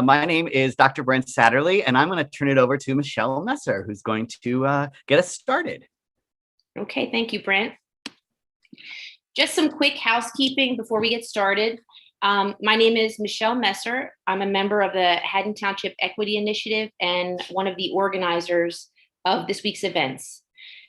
My name is Dr. Brent Satterly, and I'm going to turn it over to Michelle Messer, who's going to get us started. Okay, thank you, Brent. Just some quick housekeeping before we get started. My name is Michelle Messer. I'm a member of the Haddon Township Equity Initiative and one of the organizers of this week's events.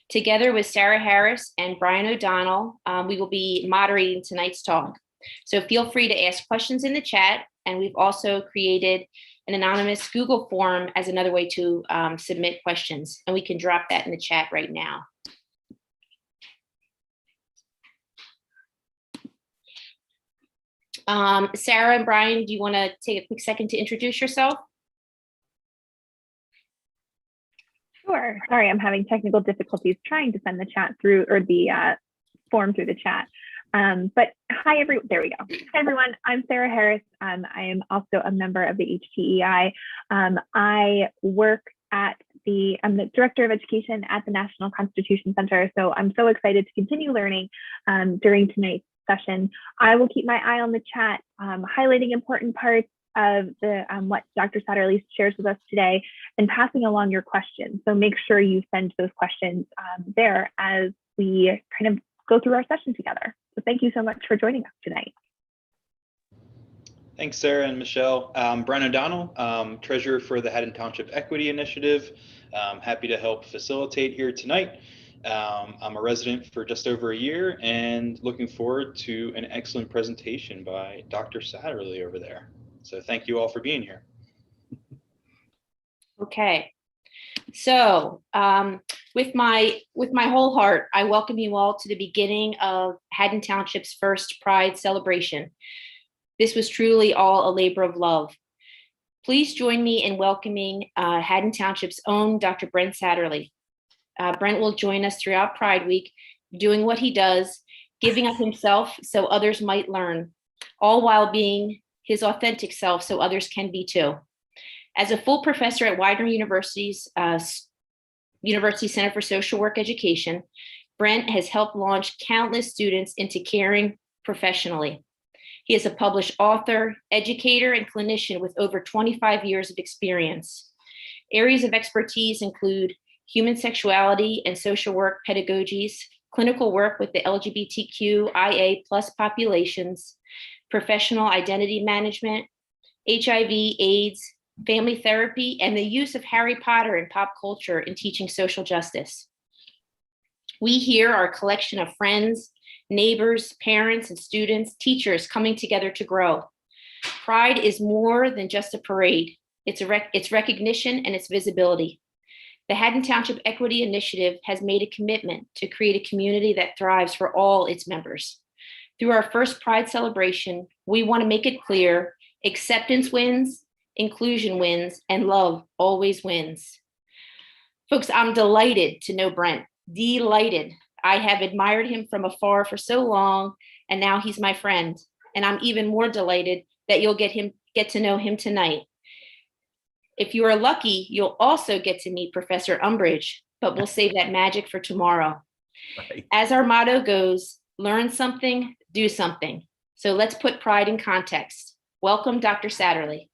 Together with Sarah Harris and Brian O'Donnell, we will be moderating tonight's talk. So feel free to ask questions in the chat, and we've also created an anonymous Google form as another way to submit questions, and we can drop that in the chat right now. Sarah and Brian, do you want to take a quick second to introduce yourself? Sure. Sorry, I'm having technical difficulties trying to send the chat through, or the form through the chat. But hi, everyone. There we go. Hi, everyone. I'm Sarah Harris. I am also a member of the HTEI. I work at I'm the Director of Education at the National Constitution Center. So I'm so excited to continue learning during tonight's session. I will keep my eye on the chat, highlighting important parts of the what Dr. Satterly shares with us today and passing along your questions. So make sure you send those questions there as we kind of go through our session together. So thank you so much for joining us tonight. Thanks, Sarah and Michelle. Brian O'Donnell, Treasurer for the Haddon Township Equity Initiative. Happy to help facilitate here tonight. I'm a resident for just over a year and looking forward to an excellent presentation by Dr. Satterly over there. So thank you all for being here. Okay. So with my whole heart, I welcome you all to the beginning of Haddon Township's first Pride celebration. This was truly all a labor of love. Please join me in welcoming Haddon Township's own Dr. Brent Satterly. Brent will join us throughout Pride Week, doing what he does, giving of himself so others might learn, all while being his authentic self so others can be too. As a full professor at Widener University's University Center for Social Work Education, Brent has helped launch countless students into caring professionally. He is a published author, educator, and clinician with over 25 years of experience. Areas of expertise include human sexuality and social work pedagogies, clinical work with the LGBTQIA+ populations, professional identity management, HIV, AIDS, family therapy, and the use of Harry Potter in pop culture in teaching social justice. We here are a collection of friends, neighbors, parents, and students, teachers coming together to grow. Pride is more than just a parade. It's recognition and it's visibility. The Haddon Township Equity Initiative has made a commitment to create a community that thrives for all its members. Through our first Pride celebration, we want to make it clear: acceptance wins, inclusion wins, and love always wins. Folks, I'm delighted to know Brent, delighted. I have admired him from afar for so long, and now he's my friend. And I'm even more delighted that you'll get to know him tonight. If you are lucky, you'll also get to meet Professor Umbridge, but we'll save that magic for tomorrow. Right. As our motto goes, learn something, do something. So let's put Pride in context. Welcome, Dr. Satterly.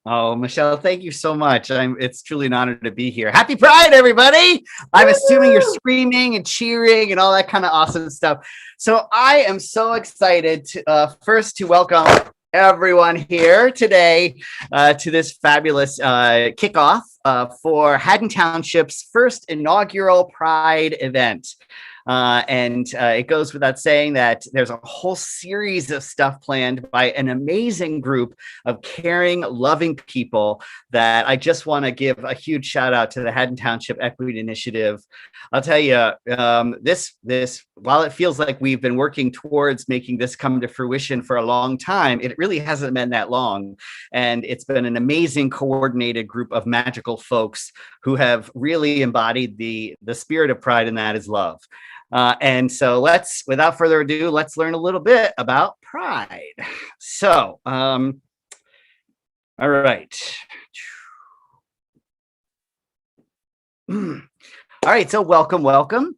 Oh, Michelle, thank you so much. It's truly an honor to be here. Happy Pride, everybody. I'm assuming you're screaming and cheering and all that kind of awesome stuff. So I am so excited to first to welcome everyone here today to this fabulous kickoff for Haddon Township's first inaugural Pride event. It goes without saying that there's a whole series of stuff planned by an amazing group of caring, loving people that I just want to give a huge shout out to the Haddon Township Equity Initiative. I'll tell you, this while it feels like we've been working towards making this come to fruition for a long time, it really hasn't been that long. And it's been an amazing coordinated group of magical folks who have really embodied the spirit of Pride, and that is love. And so without further ado, let's learn a little bit about Pride. So, all right. All right, so welcome.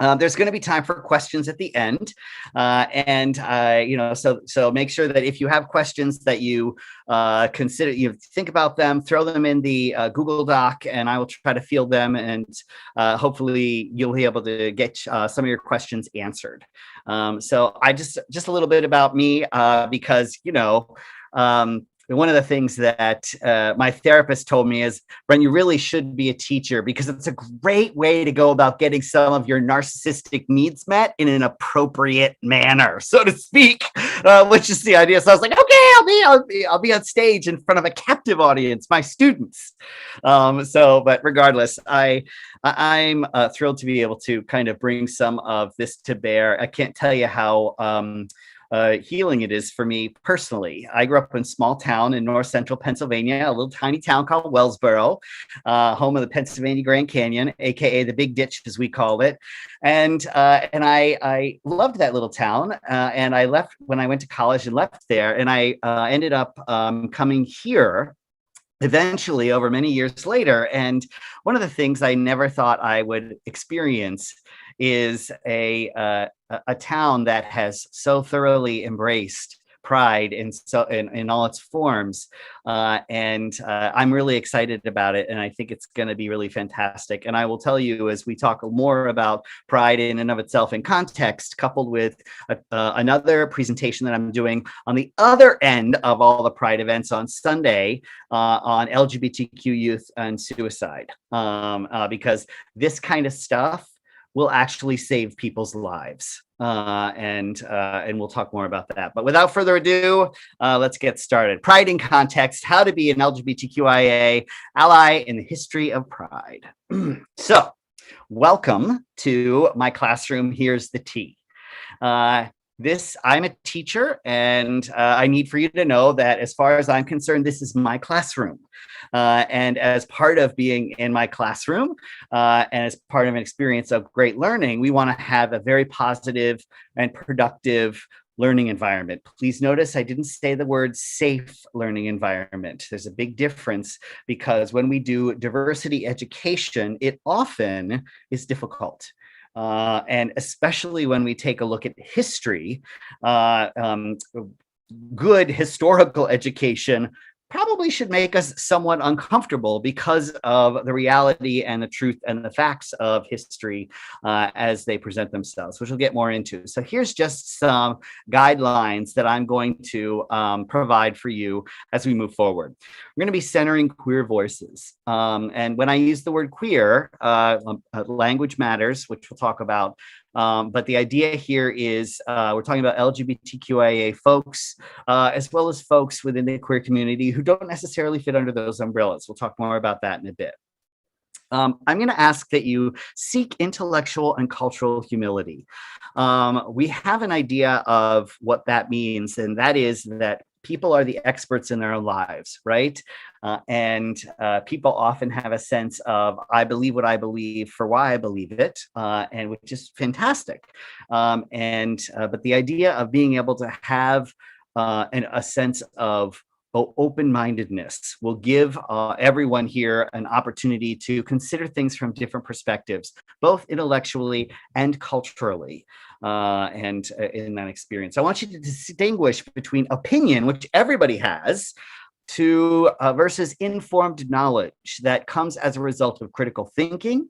There's going to be time for questions at the end, so make sure that if you have questions that you consider, you think about them, throw them in the Google Doc, and I will try to field them, and hopefully you'll be able to get some of your questions answered. So I just a little bit about me, because one of the things that my therapist told me is, Brent, you really should be a teacher because it's a great way to go about getting some of your narcissistic needs met in an appropriate manner, so to speak, which is the idea. So I was like, okay, I'll be on stage in front of a captive audience, my students. But regardless, I'm thrilled to be able to kind of bring some of this to bear. I can't tell you how healing it is for me personally. I grew up in a small town in north central Pennsylvania, a little tiny town called Wellsboro, home of the Pennsylvania Grand Canyon, aka the Big Ditch, as we called it. And I loved that little town. And I left when I went to college and left there. And I ended up coming here eventually over many years later. And one of the things I never thought I would experience is a town that has so thoroughly embraced pride in all its forms, and I'm really excited about it, and I think it's going to be really fantastic. And I will tell you, as we talk more about pride in and of itself in context, coupled with another presentation that I'm doing on the other end of all the pride events on Sunday on LGBTQ youth and suicide, because this kind of stuff will actually save people's lives. And we'll talk more about that. But without further ado, let's get started. Pride in context, how to be an LGBTQIA ally in the history of pride. So welcome to my classroom. Here's the tea. I'm a teacher, and I need for you to know that as far as I'm concerned, this is my classroom. And as part of being in my classroom, and as part of an experience of great learning, we want to have a very positive and productive learning environment. Please notice I didn't say the word safe learning environment. There's a big difference, because when we do diversity education, it often is difficult. And especially when we take a look at history, good historical education probably should make us somewhat uncomfortable because of the reality and the truth and the facts of history as they present themselves, which we'll get more into. So here's just some guidelines that I'm going to provide for you as we move forward. We're going to be centering queer voices. And when I use the word queer, language matters, which we'll talk about. But the idea here is we're talking about LGBTQIA folks, as well as folks within the queer community who don't necessarily fit under those umbrellas. We'll talk more about that in a bit. I'm going to ask that you seek intellectual and cultural humility. We have an idea of what that means, and that is that people are the experts in their own lives, right? And people often have a sense of, I believe what I believe for why I believe it, and which is fantastic. But the idea of being able to have a sense of open-mindedness will give everyone here an opportunity to consider things from different perspectives, both intellectually and culturally. And in that experience, I want you to distinguish between opinion, which everybody has, versus informed knowledge that comes as a result of critical thinking,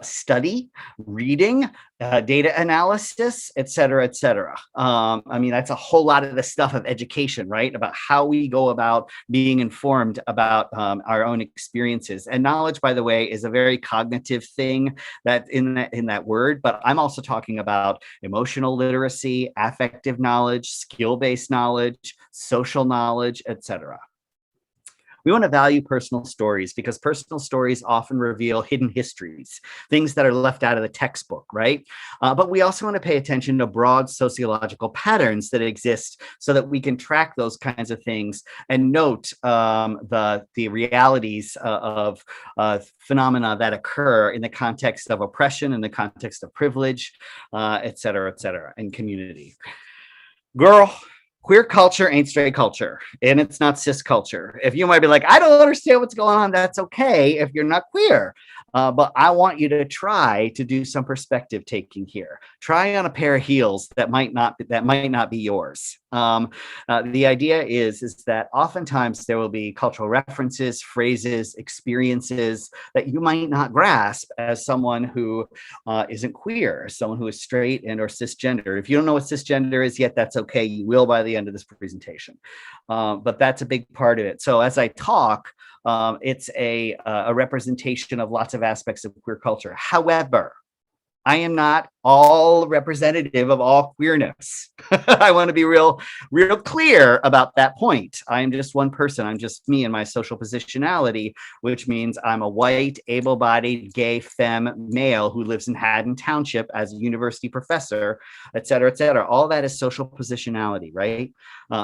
study, reading, data analysis, et cetera, et cetera. I mean, that's a whole lot of the stuff of education, right? About how we go about being informed about our own experiences. And knowledge, by the way, is a very cognitive thing that in that word, but I'm also talking about emotional literacy, affective knowledge, skill-based knowledge, social knowledge, et cetera. We want to value personal stories because personal stories often reveal hidden histories, things that are left out of the textbook, right? But we also want to pay attention to broad sociological patterns that exist so that we can track those kinds of things and note the realities of phenomena that occur in the context of oppression, in the context of privilege, et cetera, and community. Girl, Queer culture ain't straight culture, and it's not cis culture. If you might be like, I don't understand what's going on, that's okay if you're not queer. But I want you to try to do some perspective taking here. Try on a pair of heels that might not be yours. The idea is that oftentimes there will be cultural references, phrases, experiences that you might not grasp as someone who isn't queer, someone who is straight and or cisgender. If you don't know what cisgender is yet, that's okay. You will by the end of this presentation. But that's a big part of it. So as I talk, it's a representation of lots of aspects of queer culture. However, I am not all representative of all queerness. I want to be real clear about that point. I am just one person. I'm just me and my social positionality, which means I'm a white, able-bodied, gay, femme male who lives in Haddon Township as a university professor, et cetera, et cetera. All that is social positionality, right?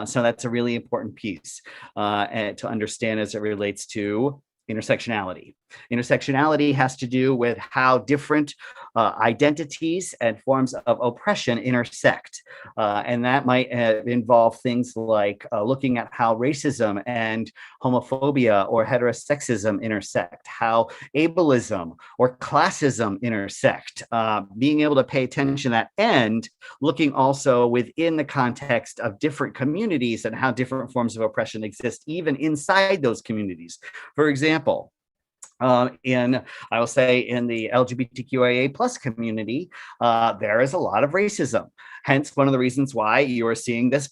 So that's a really important piece and to understand as it relates to intersectionality. Intersectionality has to do with how different identities and forms of oppression intersect. And that might involve things like looking at how racism and homophobia or heterosexism intersect, how ableism or classism intersect, being able to pay attention to that and looking also within the context of different communities and how different forms of oppression exist even inside those communities. For example, I will say in the LGBTQIA plus community, there is a lot of racism. Hence, one of the reasons why you are seeing this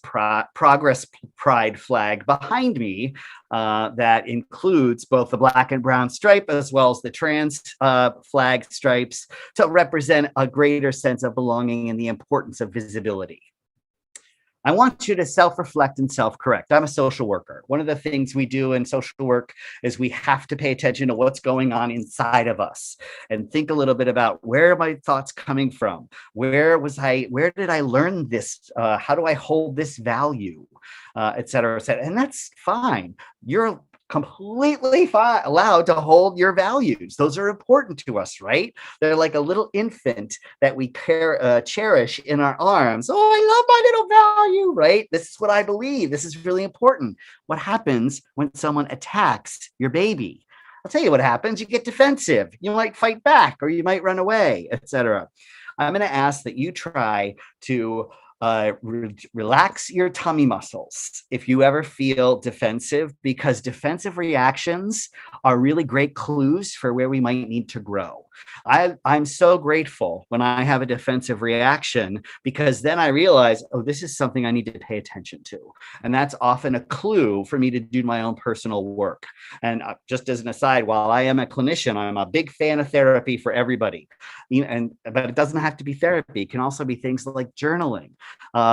progress pride flag behind me that includes both the black and brown stripe as well as the trans flag stripes to represent a greater sense of belonging and the importance of visibility. I want you to self-reflect and self-correct. I'm a social worker. One of the things we do in social work is we have to pay attention to what's going on inside of us and think a little bit about where are my thoughts coming from? Where did I learn this? How do I hold this value? Et cetera, et cetera. And that's fine. You're completely allowed to hold your values. Those are important to us, right? They're like a little infant that we cherish in our arms. Oh, I love my little value, right? This is what I believe. This is really important. What happens when someone attacks your baby? I'll tell you what happens. You get defensive. You might fight back or you might run away, etc. I'm going to ask that you try to relax your tummy muscles if you ever feel defensive, because defensive reactions are really great clues for where we might need to grow. I'm so grateful when I have a defensive reaction, because then I realize, oh, this is something I need to pay attention to. And that's often a clue for me to do my own personal work. And just as an aside, while I am a clinician, I'm a big fan of therapy for everybody. But it doesn't have to be therapy. It can also be things like journaling,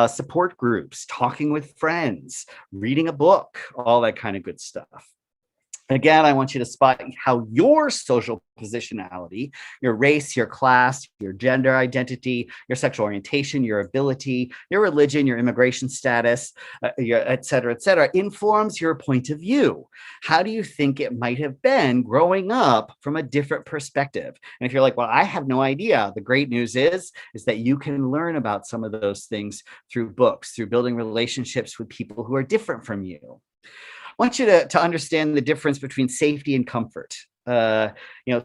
support groups, talking with friends, reading a book, all that kind of good stuff. Again, I want you to spot how your social positionality, your race, your class, your gender identity, your sexual orientation, your ability, your religion, your immigration status, et cetera, informs your point of view. How do you think it might have been growing up from a different perspective? And if you're like, well, I have no idea, the great news is that you can learn about some of those things through books, through building relationships with people who are different from you. I want you to understand the difference between safety and comfort.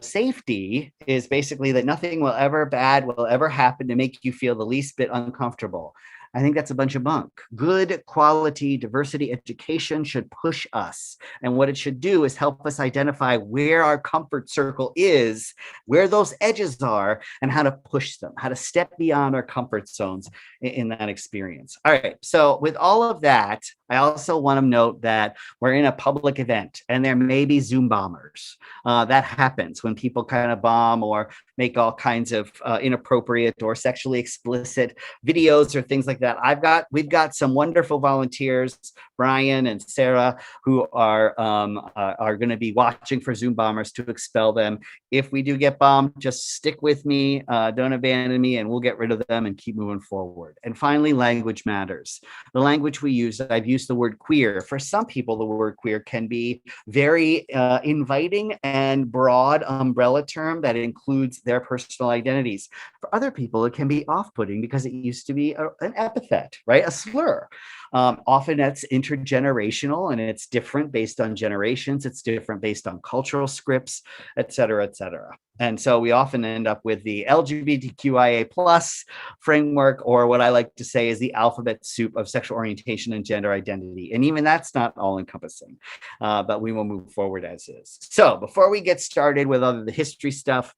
Safety is basically that nothing bad will ever happen to make you feel the least bit uncomfortable. I think that's a bunch of bunk. Good quality diversity education should push us. And what it should do is help us identify where our comfort circle is, where those edges are, and how to push them, how to step beyond our comfort zones in that experience. All right, so with all of that, I also want to note that we're in a public event and there may be Zoom bombers. That happens when people kind of bomb or make all kinds of inappropriate or sexually explicit videos or things like that. We've got some wonderful volunteers, Brian and Sarah, who are going to be watching for Zoom bombers to expel them. If we do get bombed, just stick with me, don't abandon me, and we'll get rid of them and keep moving forward. And finally, language matters. The language we use, I've used the word queer. For some people, the word queer can be very inviting and broad umbrella term that includes their personal identities. For other people, it can be off-putting because it used to be an epithet, right? A slur. Often that's intergenerational and it's different based on generations. It's different based on cultural scripts, et cetera, et cetera. And so we often end up with the LGBTQIA plus framework, or what I like to say is the alphabet soup of sexual orientation and gender identity. And even that's not all encompassing, but we will move forward as is. So before we get started with the history stuff,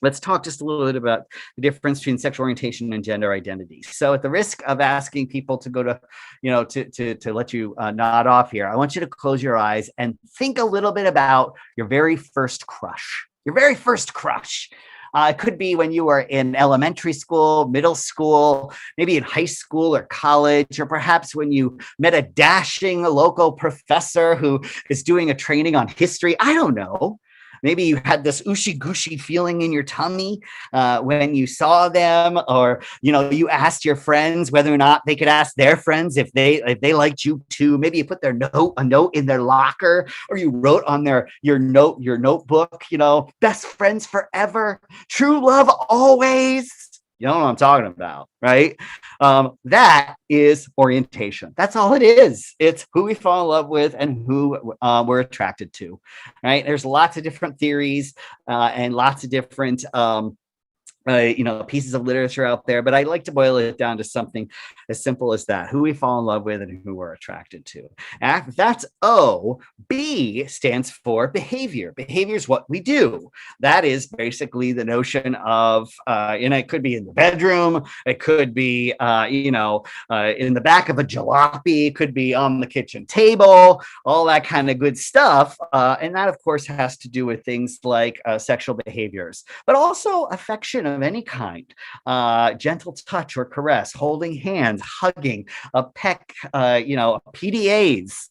let's talk just a little bit about the difference between sexual orientation and gender identity. So at the risk of asking people to go to, to let you nod off here, I want you to close your eyes and think a little bit about your very first crush. Your very first crush. It could be when you were in elementary school, middle school, maybe in high school or college, or perhaps when you met a dashing local professor who is doing a training on history. I don't know. Maybe you had this ooshy-gooshy feeling in your tummy when you saw them, or you asked your friends whether or not they could ask their friends if they liked you too. Maybe you put a note in their locker, or you wrote on your notebook, best friends forever, true love always. You know what I'm talking about, right? That is orientation. That's all it is. It's who we fall in love with and who we're attracted to, right? There's lots of different theories and lots of different pieces of literature out there, but I like to boil it down to something as simple as that: who we fall in love with and who we're attracted to. And that's O. B stands for behavior. Behavior is what we do. That is basically the notion of, it could be in the bedroom, it could be, in the back of a jalopy, it could be on the kitchen table, all that kind of good stuff. And that, of course, has to do with things like sexual behaviors, but also affection of any kind, gentle touch or caress, holding hands, hugging, a peck, PDAs,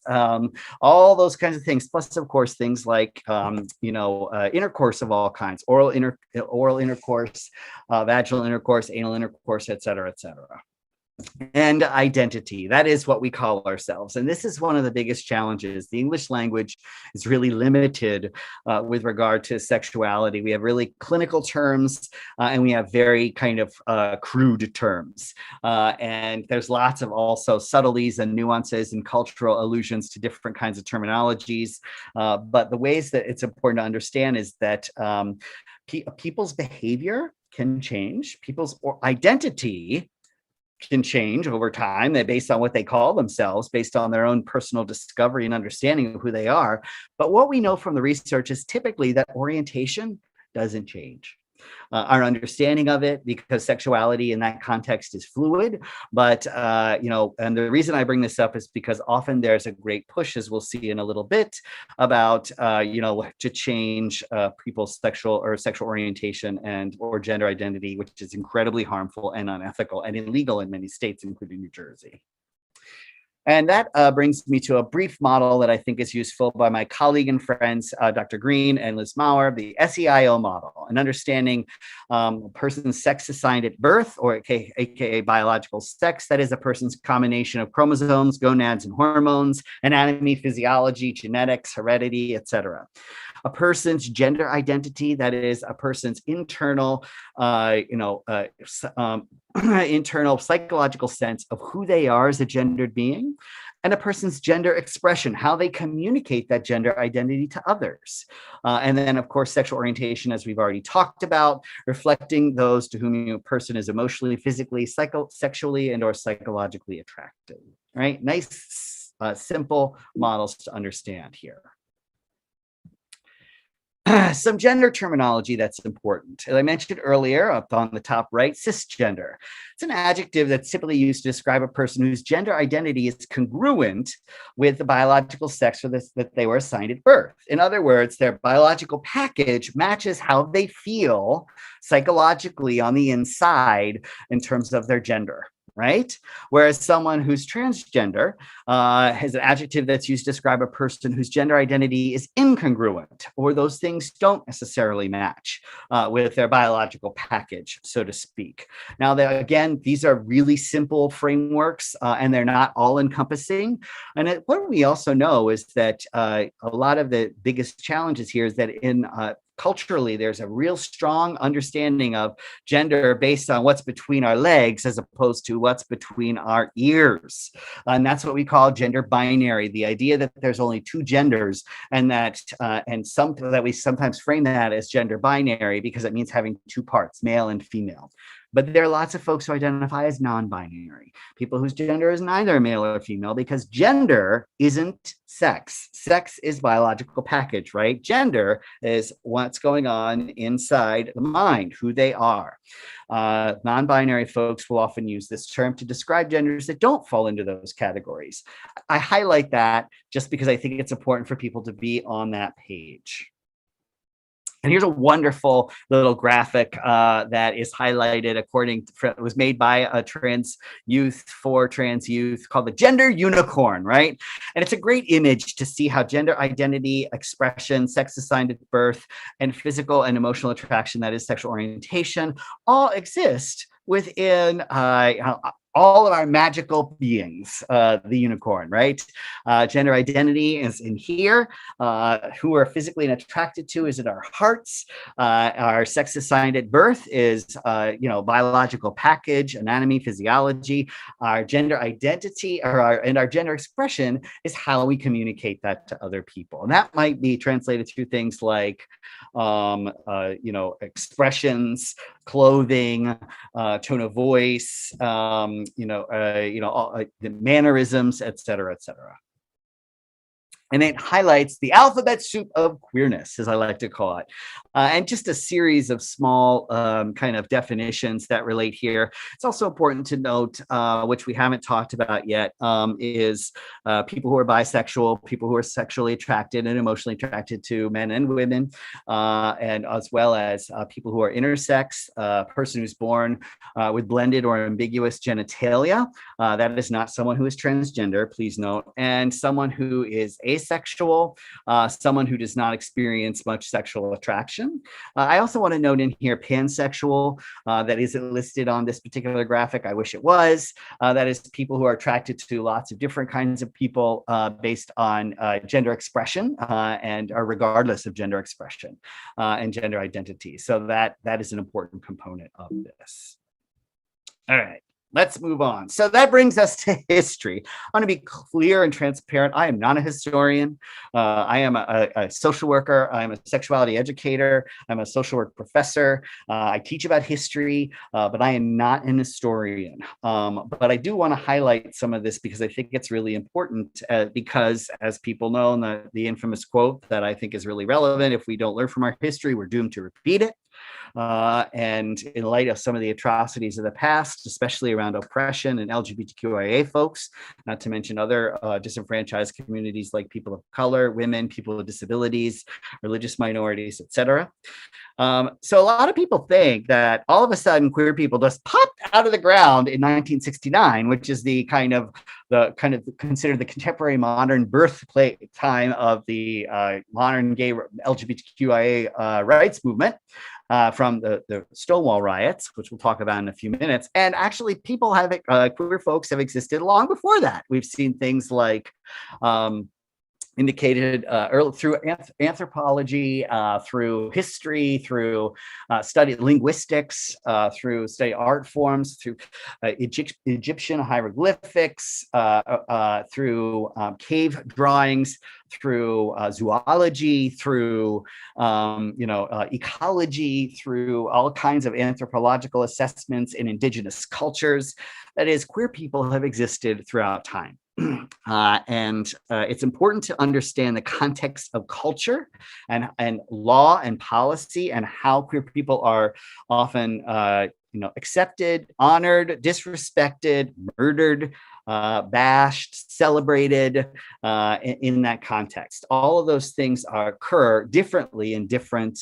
all those kinds of things. Plus, of course, things like, intercourse of all kinds, oral intercourse, vaginal intercourse, anal intercourse, et cetera, et cetera. And identity. That is what we call ourselves. And this is one of the biggest challenges. The English language is really limited with regard to sexuality. We have really clinical terms and we have very kind of crude terms. And there's lots of also subtleties and nuances and cultural allusions to different kinds of terminologies. But the ways that it's important to understand is that people's behavior can change. People's identity can change over time based on what they call themselves, based on their own personal discovery and understanding of who they are. But what we know from the research is typically that orientation doesn't change. Our understanding of it, because sexuality in that context is fluid, but and the reason I bring this up is because often there's a great push, as we'll see in a little bit, about to change people's sexual orientation or gender identity, which is incredibly harmful and unethical and illegal in many states, including New Jersey. And that brings me to a brief model that I think is useful by my colleague and friends, Dr. Green and Liz Maurer, the SEIO model, an understanding a person's sex assigned at birth, or aka biological sex. That is a person's combination of chromosomes, gonads, and hormones, anatomy, physiology, genetics, heredity, etc. A person's gender identity, that is a person's internal, internal psychological sense of who they are as a gendered being, and a person's gender expression, how they communicate that gender identity to others. And then, of course, sexual orientation, as we've already talked about, reflecting those to whom a person is emotionally, physically, sexually, and or psychologically attracted. Right? Nice, simple models to understand here. Some gender terminology that's important. As I mentioned earlier, up on the top right, cisgender. It's an adjective that's typically used to describe a person whose gender identity is congruent with the biological sex that they were assigned at birth. In other words, their biological package matches how they feel psychologically on the inside in terms of their gender. Right? Whereas someone who's transgender has an adjective that's used to describe a person whose gender identity is incongruent, or those things don't necessarily match with their biological package, so to speak. Now, again, these are really simple frameworks and they're not all encompassing. And what we also know is that a lot of the biggest challenges here is that in culturally, there's a real strong understanding of gender based on what's between our legs as opposed to what's between our ears. And that's what we call gender binary, the idea that there's only two genders, and that we sometimes frame that as gender binary because it means having two parts, male and female. But there are lots of folks who identify as non-binary, people whose gender is neither male or female, because gender isn't sex. Sex is biological package, right? Gender is what's going on inside the mind, who they are. Non-binary folks will often use this term to describe genders that don't fall into those categories. I highlight that just because I think it's important for people to be on that page. And here's a wonderful little graphic that is highlighted it was made by a trans youth for trans youth called the Gender Unicorn, right? And it's a great image to see how gender identity, expression, sex assigned at birth, and physical and emotional attraction, that is sexual orientation, all exist within all of our magical beings, the unicorn, right? Gender identity is in here. Who we're physically attracted to is in our hearts. Our sex assigned at birth is, biological package, anatomy, physiology. Our gender identity and our gender expression is how we communicate that to other people. And that might be translated through things like, expressions, clothing, tone of voice, the mannerisms, et cetera, et cetera. And it highlights the alphabet soup of queerness, as I like to call it. And just a series of small kind of definitions that relate here. It's also important to note, which we haven't talked about yet, is people who are bisexual, people who are sexually attracted and emotionally attracted to men and women, and as well as people who are intersex, a person who's born with blended or ambiguous genitalia. That is not someone who is transgender, please note, and someone who is asexual, someone who does not experience much sexual attraction. I also want to note in here pansexual, that isn't listed on this particular graphic. I wish it was. That is people who are attracted to lots of different kinds of people based on gender expression and are regardless of gender expression and gender identity. So that is an important component of this. All right. Let's move on. So that brings us to history. I want to be clear and transparent. I am not a historian. I am a social worker. I'm a sexuality educator. I'm a social work professor. I teach about history, but I am not an historian. But I do want to highlight some of this because I think it's really important because, as people know, the infamous quote that I think is really relevant, if we don't learn from our history, we're doomed to repeat it. And in light of some of the atrocities of the past, especially around oppression and LGBTQIA folks, not to mention other disenfranchised communities like people of color, women, people with disabilities, religious minorities, etc. So a lot of people think that all of a sudden queer people just popped out of the ground in 1969, which is the kind of considered the contemporary modern birthplace time of the modern gay LGBTQIA rights movement. From the Stonewall Riots, which we'll talk about in a few minutes. And actually, queer folks have existed long before that. We've seen things like indicated through anthropology, through history, through study linguistics, through study art forms, through Egyptian hieroglyphics, through cave drawings, through zoology, through ecology, through all kinds of anthropological assessments in indigenous cultures. That is, queer people have existed throughout time. And it's important to understand the context of culture and law and policy and how queer people are often accepted, honored, disrespected, murdered, bashed, celebrated in that context. All of those things occur differently in different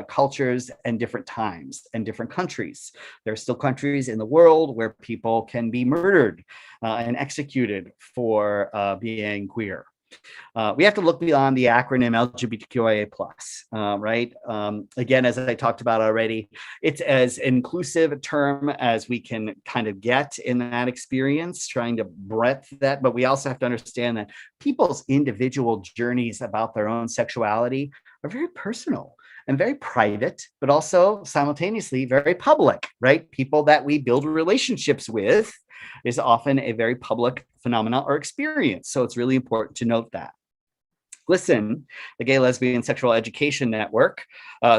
cultures and different times and different countries. There are still countries in the world where people can be murdered and executed for being queer. We have to look beyond the acronym LGBTQIA+, right? Again, as I talked about already, it's as inclusive a term as we can kind of get in that experience, trying to breadth that. But we also have to understand that people's individual journeys about their own sexuality are very personal. and very private, but also simultaneously very public, right? People that we build relationships with is often a very public phenomenon or experience. So it's really important to note that. Listen, the Gay, Lesbian, Sexual Education Network,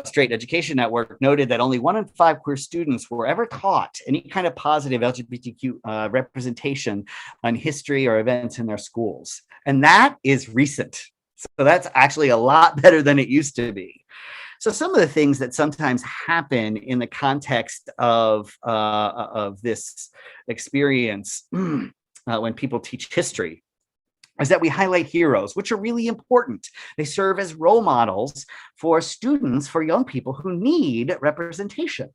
Straight Education Network, noted that only 1 in 5 queer students were ever taught any kind of positive LGBTQ representation on history or events in their schools. And that is recent. So that's actually a lot better than it used to be. So some of the things that sometimes happen in the context of this experience when people teach history is that we highlight heroes, which are really important. They serve as role models for students, for young people who need representation.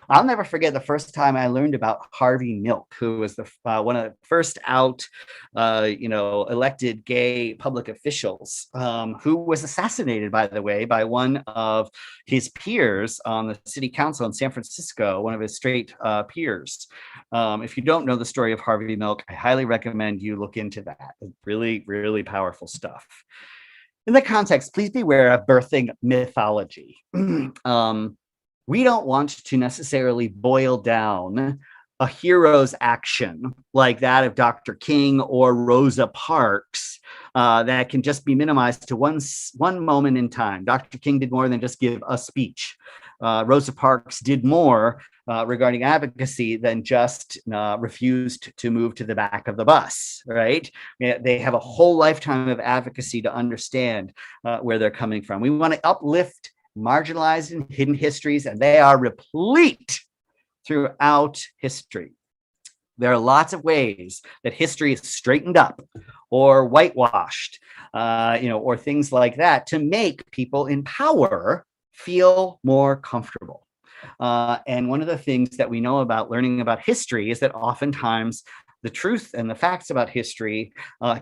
I'll never forget the first time I learned about Harvey Milk, who was the one of the first out, elected gay public officials, who was assassinated, by the way, by one of his peers on the city council in San Francisco, one of his straight peers. If you don't know the story of Harvey Milk, I highly recommend you look into that. It's really, really powerful stuff. In the context, please beware of birthing mythology. We don't want to necessarily boil down a hero's action like that of Dr. King or Rosa Parks that can just be minimized to one moment in time. Dr. King did more than just give a speech. Rosa Parks did more regarding advocacy than just refused to move to the back of the bus, right? They have a whole lifetime of advocacy to understand where they're coming from. We want to uplift marginalized and hidden histories, and they are replete throughout history. There are lots of ways that history is straightened up or whitewashed, or things like that to make people in power feel more comfortable. And one of the things that we know about learning about history is that oftentimes the truth and the facts about history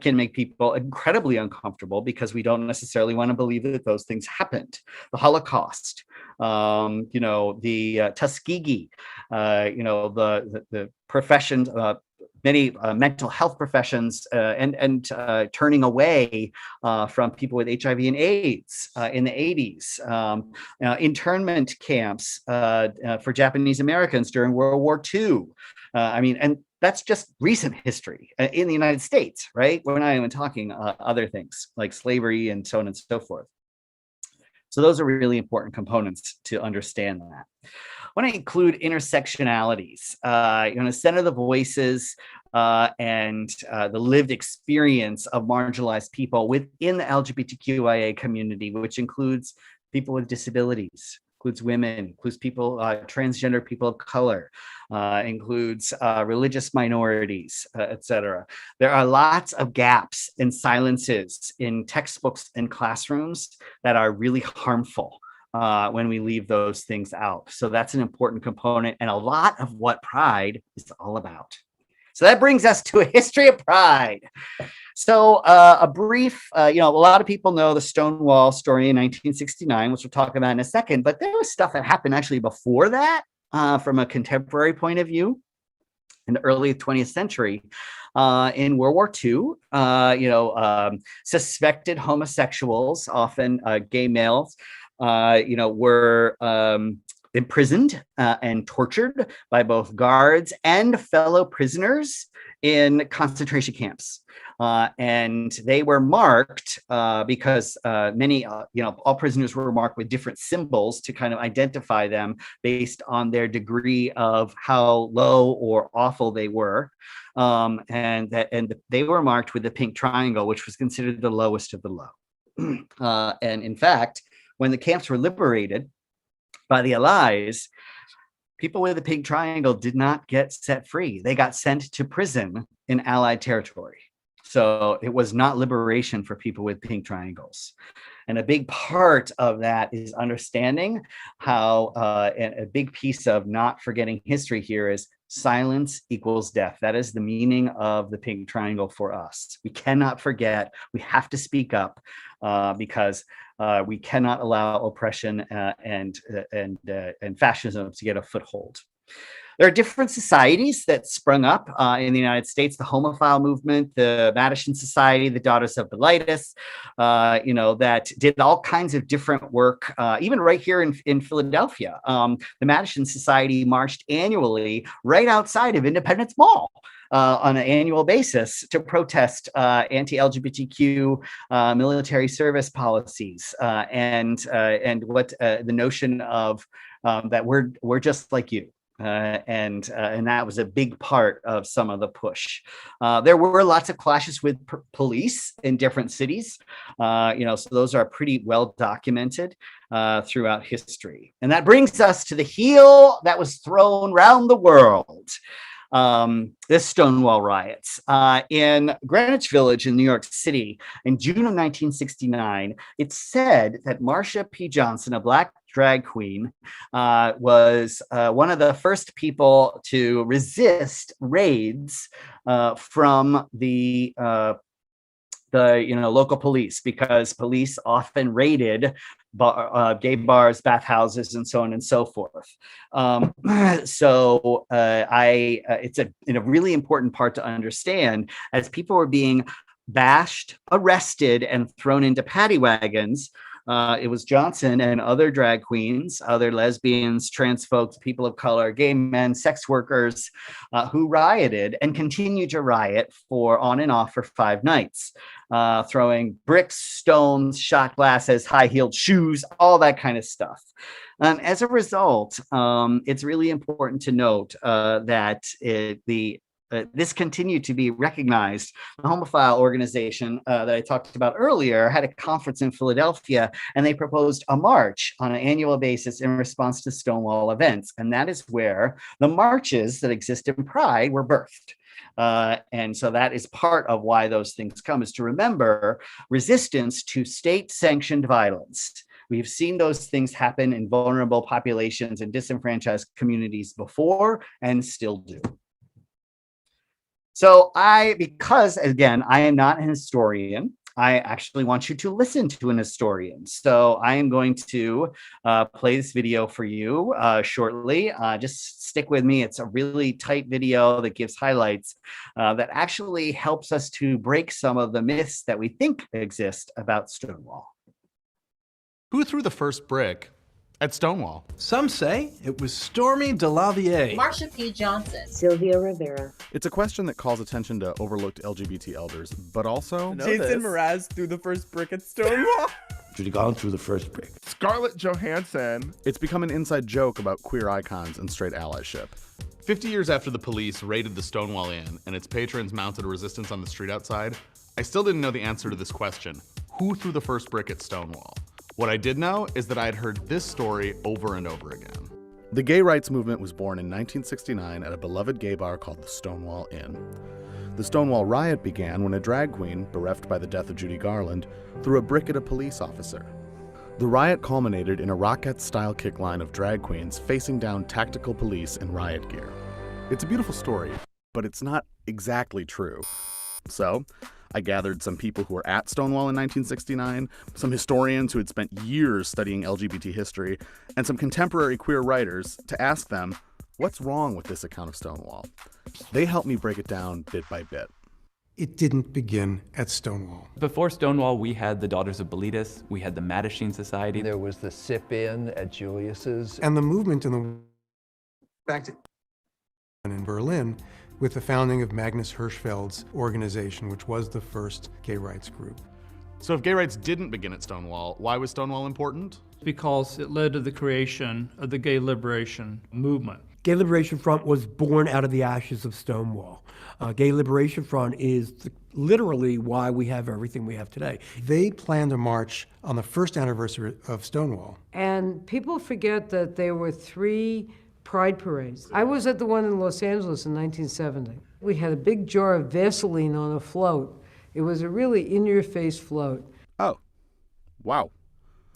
can make people incredibly uncomfortable because we don't necessarily want to believe that those things happened. The Holocaust, the Tuskegee, the professions, many mental health professions, and turning away from people with HIV and AIDS in the 80s, internment camps for Japanese Americans during World War II. And that's just recent history in the United States, right? We're not even talking other things like slavery and so on and so forth. So those are really important components to understand that. I want to include intersectionalities, center the voices and the lived experience of marginalized people within the LGBTQIA community, which includes people with disabilities, includes women, includes people, transgender people of color, includes religious minorities, etc. There are lots of gaps and silences in textbooks and classrooms that are really harmful when we leave those things out. So that's an important component and a lot of what Pride is all about. So that brings us to a history of Pride. So a brief, a lot of people know the Stonewall story in 1969, which we'll talk about in a second, but there was stuff that happened actually before that from a contemporary point of view in the early 20th century. In World War II, suspected homosexuals, often gay males, were imprisoned and tortured by both guards and fellow prisoners in concentration camps. And they were marked because many, all prisoners were marked with different symbols to kind of identify them based on their degree of how low or awful they were. And they were marked with the pink triangle, which was considered the lowest of the low. And in fact, when the camps were liberated by the Allies, people with the pink triangle did not get set free. They got sent to prison in Allied territory. So it was not liberation for people with pink triangles. And a big part of that is understanding how, and a big piece of not forgetting history here is silence equals death. That is the meaning of the pink triangle for us. We cannot forget. We have to speak up because we cannot allow oppression and fascism to get a foothold. There are different societies that sprung up in the United States, the homophile movement, the Madison Society, the Daughters of Bilitis, that did all kinds of different work, even right here in Philadelphia. The Madison Society marched annually right outside of Independence Mall. On an annual basis to protest anti-LGBTQ military service policies and what the notion of that we're just like you. And that was a big part of some of the push. There were lots of clashes with police in different cities, so those are pretty well documented throughout history. And that brings us to the heel that was thrown around the world. The Stonewall Riots in Greenwich Village in New York City in June of 1969. It's said that Marsha P. Johnson, a Black drag queen, was one of the first people to resist raids from the local police, because police often raided gay bars, bathhouses, and so on and so forth. It's a really important part to understand, as people were being bashed, arrested, and thrown into paddy wagons. It was Johnson and other drag queens, other lesbians, trans folks, people of color, gay men, sex workers, who rioted and continued to riot on and off for 5 nights, throwing bricks, stones, shot glasses, high-heeled shoes, all that kind of stuff. As a result, it's really important to note that this continued to be recognized. The homophile organization that I talked about earlier had a conference in Philadelphia, and they proposed a march on an annual basis in response to Stonewall events. And that is where the marches that exist in Pride were birthed. And so that is part of why those things come, is to remember resistance to state-sanctioned violence. We've seen those things happen in vulnerable populations and disenfranchised communities before, and still do. So because again, I am not an historian, I actually want you to listen to an historian. So I am going to play this video for you shortly. Just stick with me. It's a really tight video that gives highlights that actually helps us to break some of the myths that we think exist about Stonewall. Who threw the first brick at Stonewall? Some say it was Stormy DeLavier. Marsha P. Johnson. Sylvia Rivera. It's a question that calls attention to overlooked LGBT elders, but also... Jason Mraz threw the first brick at Stonewall. Judy Garland threw the first brick. Scarlett Johansson. It's become an inside joke about queer icons and straight allyship. 50 years after the police raided the Stonewall Inn and its patrons mounted a resistance on the street outside, I still didn't know the answer to this question: who threw the first brick at Stonewall? What I did know is that I had heard this story over and over again. The gay rights movement was born in 1969 at a beloved gay bar called the Stonewall Inn. The Stonewall Riot began when a drag queen, bereft by the death of Judy Garland, threw a brick at a police officer. The riot culminated in a Rockette-style kick line of drag queens facing down tactical police in riot gear. It's a beautiful story, but it's not exactly true. So, I gathered some people who were at Stonewall in 1969, some historians who had spent years studying LGBT history, and some contemporary queer writers to ask them, what's wrong with this account of Stonewall? They helped me break it down bit by bit. It didn't begin at Stonewall. Before Stonewall, we had the Daughters of Bilitis, we had the Madison Society. There was the sip-in at Julius's. And the movement in the back to in Berlin with the founding of Magnus Hirschfeld's organization, which was the first gay rights group. So if gay rights didn't begin at Stonewall, why was Stonewall important? Because it led to the creation of the gay liberation movement. Gay Liberation Front was born out of the ashes of Stonewall. Gay Liberation Front is literally why we have everything we have today. They planned a march on the first anniversary of Stonewall. And people forget that there were 3 Pride parades. I was at the one in Los Angeles in 1970. We had a big jar of Vaseline on a float. It was a really in-your-face float. Oh, wow.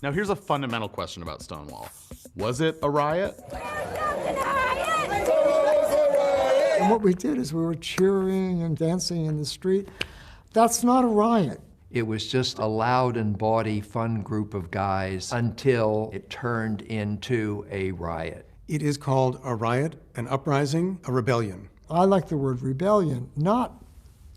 Now here's a fundamental question about Stonewall. Was it a riot? And what we did is we were cheering and dancing in the street. That's not a riot. It was just a loud and bawdy, fun group of guys until it turned into a riot. It is called a riot, an uprising, a rebellion. I like the word rebellion, not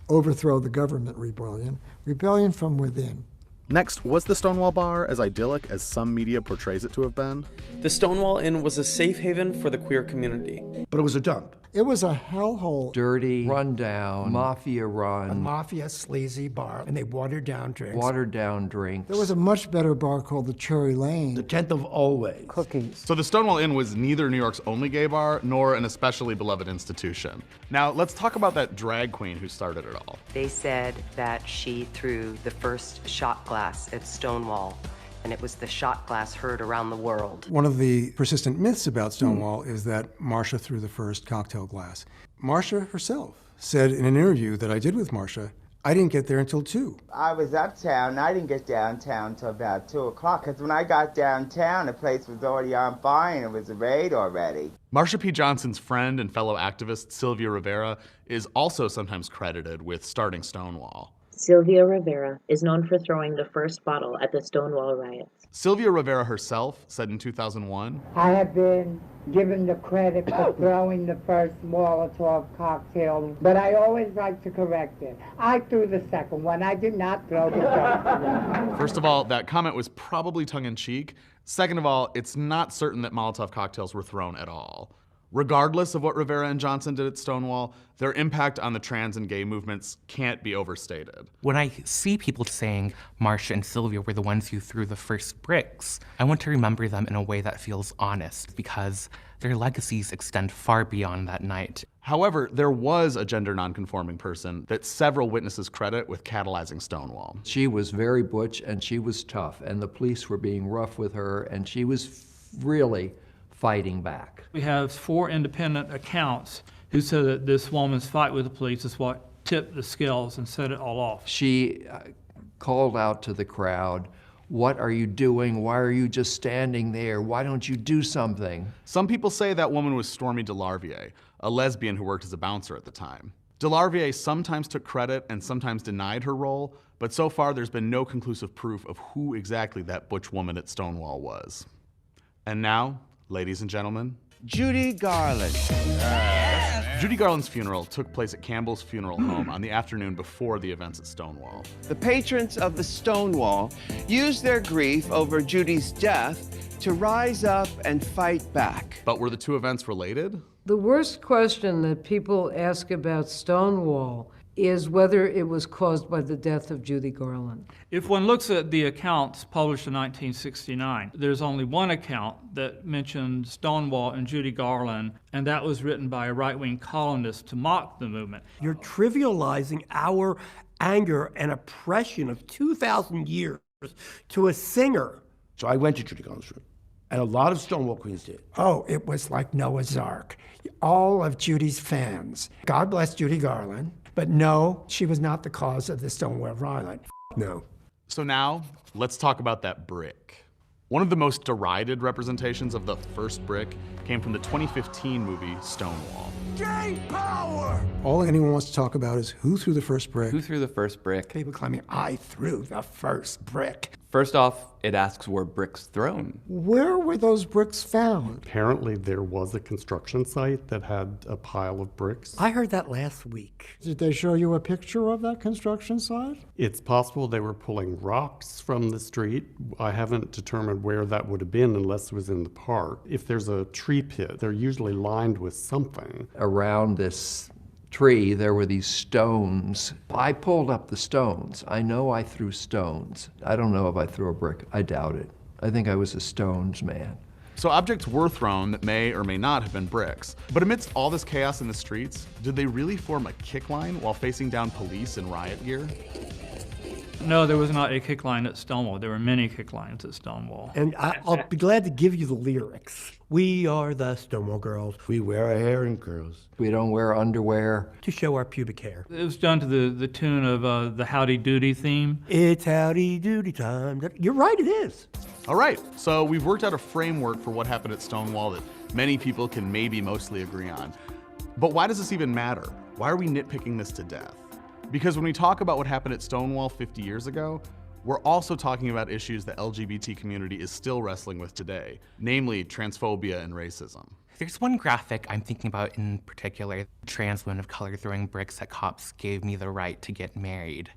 overthrow the government rebellion from within. Next, was the Stonewall Bar as idyllic as some media portrays it to have been? The Stonewall Inn was a safe haven for the queer community. But it was a dump. It was a hellhole. Dirty, rundown, mafia A run, mafia sleazy bar, and they watered down drinks. watered down drinks. There was a much better bar called the Cherry Lane. The 10th of always. Cookies. So the Stonewall Inn was neither New York's only gay bar, nor an especially beloved institution. Now, let's talk about that drag queen who started it all. They said that she threw the first shot glass at Stonewall, and it was the shot glass heard around the world. One of the persistent myths about Stonewall is that Marcia threw the first cocktail glass. Marcia herself said in an interview that I did with Marcia, I didn't get there until 2. I was uptown, and I didn't get downtown till about 2 o'clock, because when I got downtown, the place was already on fire, and it was a raid already. Marsha P. Johnson's friend and fellow activist Sylvia Rivera is also sometimes credited with starting Stonewall. Sylvia Rivera is known for throwing the first bottle at the Stonewall Riots. Sylvia Rivera herself said in 2001, I have been given the credit for throwing the first Molotov cocktail, but I always like to correct it. I threw the second one. I did not throw the first one. First of all, that comment was probably tongue-in-cheek. Second of all, it's not certain that Molotov cocktails were thrown at all. Regardless of what Rivera and Johnson did at Stonewall, their impact on the trans and gay movements can't be overstated. When I see people saying Marsha and Sylvia were the ones who threw the first bricks, I want to remember them in a way that feels honest, because their legacies extend far beyond that night. However, there was a gender nonconforming person that several witnesses credit with catalyzing Stonewall. She was very butch and she was tough, and the police were being rough with her, and she was really fighting back. We have 4 independent accounts who said that this woman's fight with the police is what tipped the scales and set it all off. She called out to the crowd, "What are you doing? Why are you just standing there? Why don't you do something?" Some people say that woman was Stormy DeLarvier, a lesbian who worked as a bouncer at the time. DeLarvier sometimes took credit and sometimes denied her role, but so far there's been no conclusive proof of who exactly that butch woman at Stonewall was. And now, ladies and gentlemen, Judy Garland. Judy Garland's funeral took place at Campbell's Funeral Home on the afternoon before the events at Stonewall. The patrons of the Stonewall used their grief over Judy's death to rise up and fight back. But were the two events related? The worst question that people ask about Stonewall is whether it was caused by the death of Judy Garland. If one looks at the accounts published in 1969, there's only one account that mentioned Stonewall and Judy Garland, and that was written by a right-wing columnist to mock the movement. You're trivializing our anger and oppression of 2,000 years to a singer. So I went to Judy Garland's room, and a lot of Stonewall Queens did. Oh, it was like Noah's Ark. All of Judy's fans. God bless Judy Garland. But no, she was not the cause of the Stonewall Riot. No. So now, let's talk about that brick. One of the most derided representations of the first brick came from the 2015 movie Stonewall. Gay power! All anyone wants to talk about is who threw the first brick. Who threw the first brick? People claiming, I threw the first brick. First off, it asks were bricks thrown. Where were those bricks found? Apparently there was a construction site that had a pile of bricks. I heard that last week. Did they show you a picture of that construction site? It's possible they were pulling rocks from the street. I haven't determined where that would have been unless it was in the park. If there's a tree pit, they're usually lined with something. Around this tree, there were these stones. I pulled up the stones. I know I threw stones. I don't know if I threw a brick. I doubt it. I think I was a stones man. So objects were thrown that may or may not have been bricks. But amidst all this chaos in the streets, did they really form a kick line while facing down police in riot gear? No, there was not a kick line at Stonewall. There were many kick lines at Stonewall. And I'll be glad to give you the lyrics. We are the Stonewall girls. We wear our hair in curls. We don't wear underwear. To show our pubic hair. It was done to the tune of the Howdy Doody theme. It's howdy doody time. You're right, it is. All right, so we've worked out a framework for what happened at Stonewall that many people can maybe mostly agree on. But why does this even matter? Why are we nitpicking this to death? Because when we talk about what happened at Stonewall 50 years ago, we're also talking about issues the LGBT community is still wrestling with today, namely transphobia and racism. There's one graphic I'm thinking about in particular. Trans women of color throwing bricks at cops gave me the right to get married.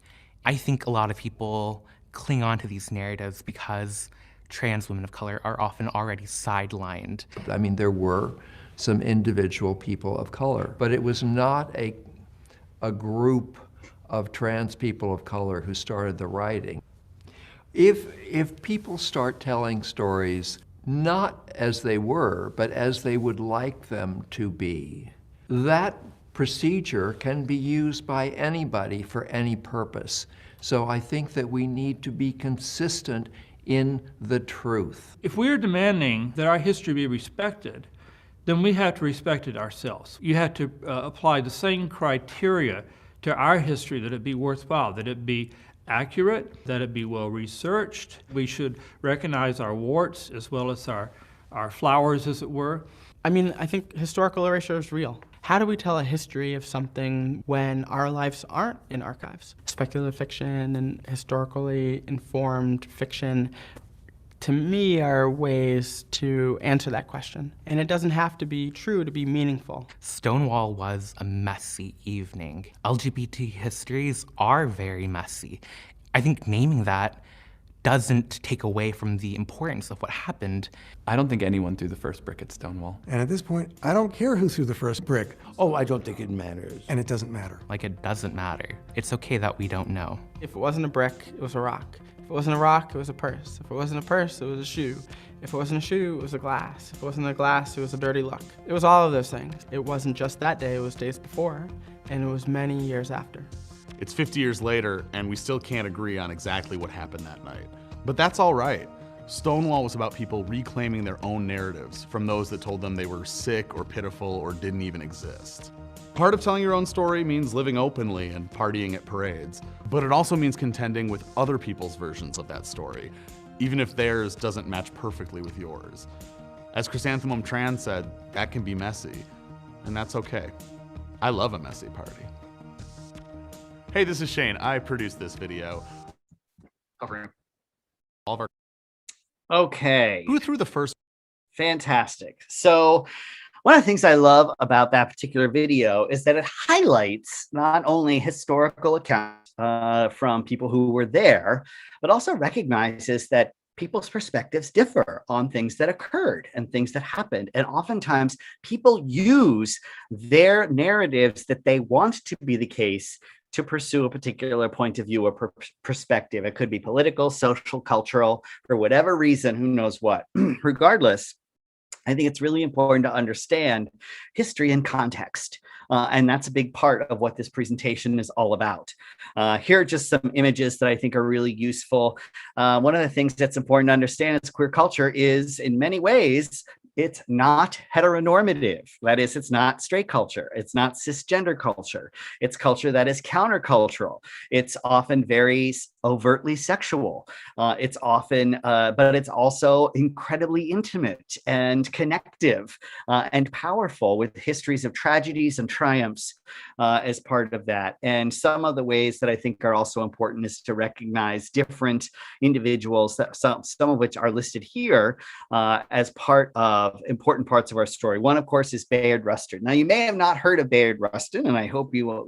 I think a lot of people cling on to these narratives because trans women of color are often already sidelined. I mean, there were some individual people of color, but it was not a group of trans people of color who started the rioting. If people start telling stories not as they were, but as they would like them to be, that procedure can be used by anybody for any purpose. So I think that we need to be consistent in the truth. If we are demanding that our history be respected, then we have to respect it ourselves. You have to apply the same criteria to our history, that it be worthwhile, that it be accurate, that it be well researched. We should recognize our warts as well as our flowers, as it were. I mean, I think historical erasure is real. How do we tell a history of something when our lives aren't in archives? Speculative fiction and historically informed fiction, to me, are ways to answer that question. And it doesn't have to be true to be meaningful. Stonewall was a messy evening. LGBT histories are very messy. I think naming that doesn't take away from the importance of what happened. I don't think anyone threw the first brick at Stonewall. And at this point, I don't care who threw the first brick. Oh, I don't think it matters. And it doesn't matter. Like, it doesn't matter. It's okay that we don't know. If it wasn't a brick, it was a rock. If it wasn't a rock, it was a purse. If it wasn't a purse, it was a shoe. If it wasn't a shoe, it was a glass. If it wasn't a glass, it was a dirty look. It was all of those things. It wasn't just that day, it was days before, and it was many years after. It's 50 years later, and we still can't agree on exactly what happened that night. But that's all right. Stonewall was about people reclaiming their own narratives from those that told them they were sick or pitiful or didn't even exist. Part of telling your own story means living openly and partying at parades, but it also means contending with other people's versions of that story, even if theirs doesn't match perfectly with yours. As Chrysanthemum Tran said, that can be messy, and that's okay. I love a messy party. Hey, this is Shane. I produced this video covering all of our... Okay. Who threw the first? Fantastic. So one of the things I love about that particular video is that it highlights not only historical accounts from people who were there, but also recognizes that people's perspectives differ on things that occurred and things that happened. And oftentimes people use their narratives that they want to be the case to pursue a particular point of view or perspective. It could be political, social, cultural, for whatever reason, who knows what. Regardless, I think it's really important to understand history and context. And that's a big part of what this presentation is all about. Here are just some images that I think are really useful. One of the things that's important to understand is queer culture is, in many ways, it's not heteronormative. That is, it's not straight culture. It's not cisgender culture. It's culture that is countercultural. It's often very overtly sexual. It's often, but it's also incredibly intimate and connective and powerful, with histories of tragedies and triumphs as part of that. And some of the ways that I think are also important is to recognize different individuals, that some of which are listed here as part of important parts of our story. One, of course, is Bayard Rustin. Now, you may have not heard of Bayard Rustin, and I hope you will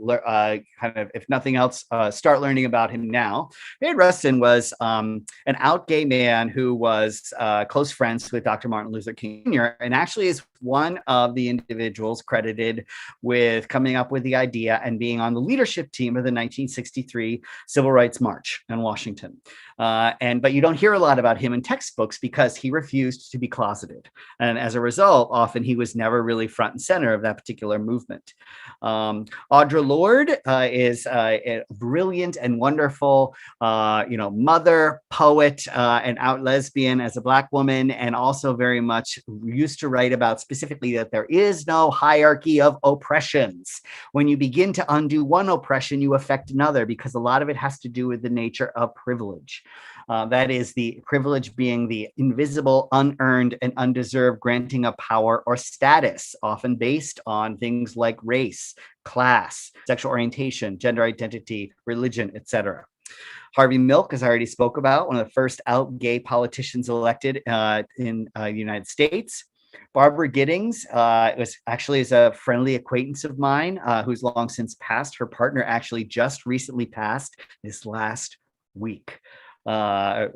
kind of, if nothing else, start learning about him now. Bayard Rustin was an out gay man who was close friends with Dr. Martin Luther King Jr., and actually is one of the individuals credited with coming up with the idea and being on the leadership team of the 1963 Civil Rights March in Washington. But you don't hear a lot about him in textbooks because he refused to be closeted. And as a result, often he was never really front and center of that particular movement. Audre Lorde is a brilliant and wonderful, mother, poet, and out lesbian as a Black woman, and also very much used to write about specifically that there is no hierarchy of oppressions. When you begin to undo one oppression, you affect another, because a lot of it has to do with the nature of privilege. That is, the privilege being the invisible, unearned, and undeserved granting of power or status, often based on things like race, class, sexual orientation, gender identity, religion, etc. Harvey Milk, as I already spoke about, one of the first out gay politicians elected in the United States. Barbara Giddings is a friendly acquaintance of mine who's long since passed. Her partner actually just recently passed this last week. I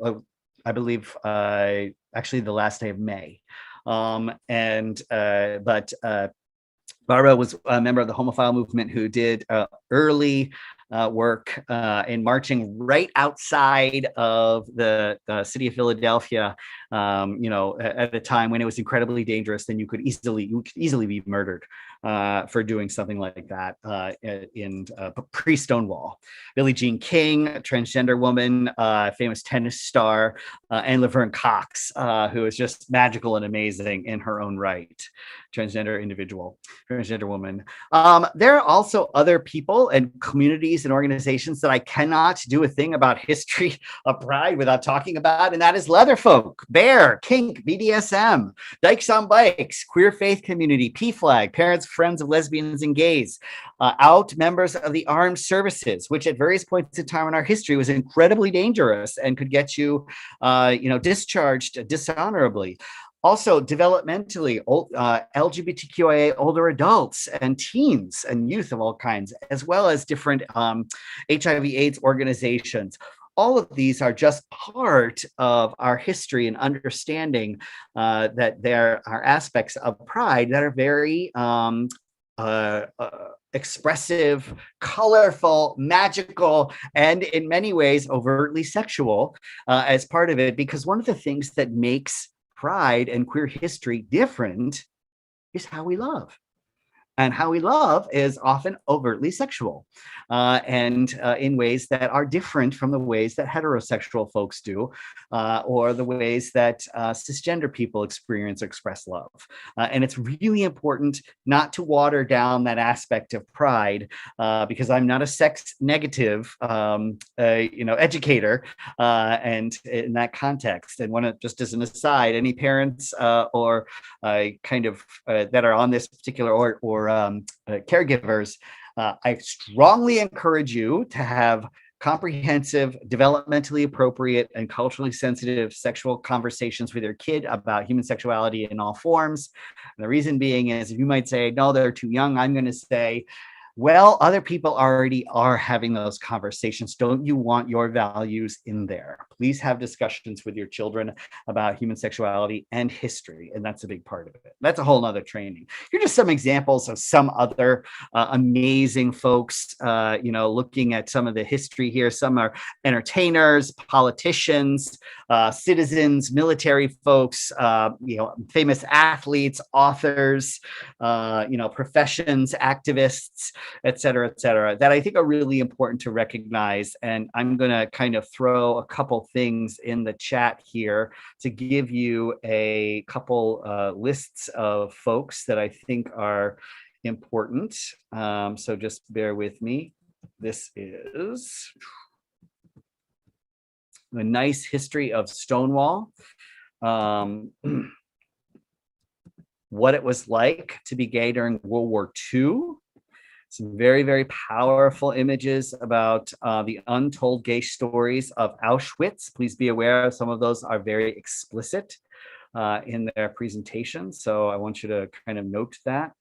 believe actually the last day of May. Barbara was a member of the homophile movement who did early work in marching right outside of the city of Philadelphia, at a time when it was incredibly dangerous, then you could easily be murdered for doing something like that in pre-Stonewall. Billie Jean King, a transgender woman, famous tennis star, and Laverne Cox, who is just magical and amazing in her own right. Transgender woman. There are also other people and communities and organizations that I cannot do a thing about history of Pride without talking about, and that is Leatherfolk, Bear, Kink, BDSM, Dykes on Bikes, Queer Faith Community, PFLAG, Parents, Friends of Lesbians and Gays, out members of the armed services, which at various points in time in our history was incredibly dangerous and could get you, discharged dishonorably. Also, developmentally, LGBTQIA older adults and teens and youth of all kinds, as well as different HIV/AIDS organizations. All of these are just part of our history and understanding that there are aspects of Pride that are very expressive, colorful, magical, and in many ways overtly sexual as part of it. Because one of the things that makes Pride and queer history different is how we love. And how we love is often overtly sexual and in ways that are different from the ways that heterosexual folks do or the ways that cisgender people experience or express love. And it's really important not to water down that aspect of Pride because I'm not a sex negative educator and in that context. And want to, just as an aside, any parents or that are on this particular or caregivers, I strongly encourage you to have comprehensive, developmentally appropriate, and culturally sensitive sexual conversations with your kid about human sexuality in all forms. And the reason being is, if you might say, no, they're too young, I'm going to say, well, other people already are having those conversations. Don't you want your values in there? Please have discussions with your children about human sexuality and history, and that's a big part of it. That's a whole nother training. Here are just some examples of some other amazing folks, looking at some of the history here. Some are entertainers, politicians, citizens, military folks, famous athletes, authors, professions, activists, et cetera, that I think are really important to recognize. And I'm going to kind of throw a couple things in the chat here to give you a couple lists of folks that I think are important. So just bear with me. This is a nice history of Stonewall. What it was like to be gay during World War II. Some very, very powerful images about the untold gay stories of Auschwitz. Please be aware some of those are very explicit in their presentation. So I want you to kind of note that.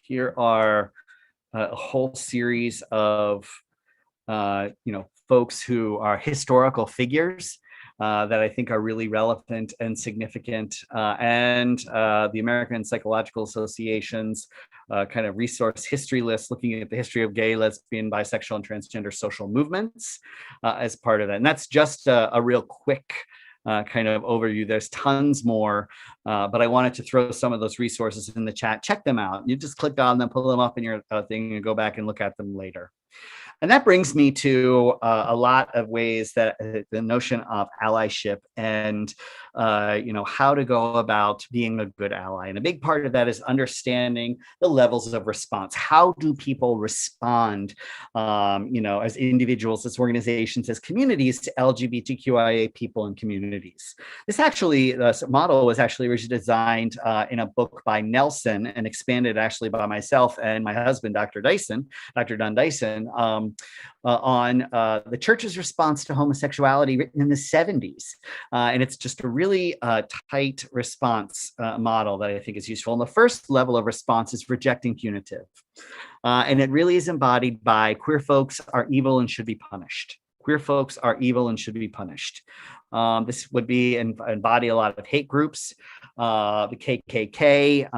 Here are a whole series of, folks who are historical figures that I think are really relevant and significant, and the American Psychological Association's kind of resource history list, looking at the history of gay, lesbian, bisexual, and transgender social movements as part of that. And that's just a real quick kind of overview. There's tons more, but I wanted to throw some of those resources in the chat. Check them out. You just click on them, pull them up in your thing, and go back and look at them later. And that brings me to a lot of ways that the notion of allyship and, how to go about being a good ally. And a big part of that is understanding the levels of response. How do people respond, as individuals, as organizations, as communities to LGBTQIA people and communities? This model was actually originally designed in a book by Nelson and expanded actually by myself and my husband, Dr. Don Dyson, on the church's response to homosexuality written in the 70s. And it's just a really tight response model that I think is useful. And the first level of response is rejecting punitive. And it really is embodied by queer folks are evil and should be punished. Queer folks are evil and should be punished. This would be embody a lot of hate groups, the KKK.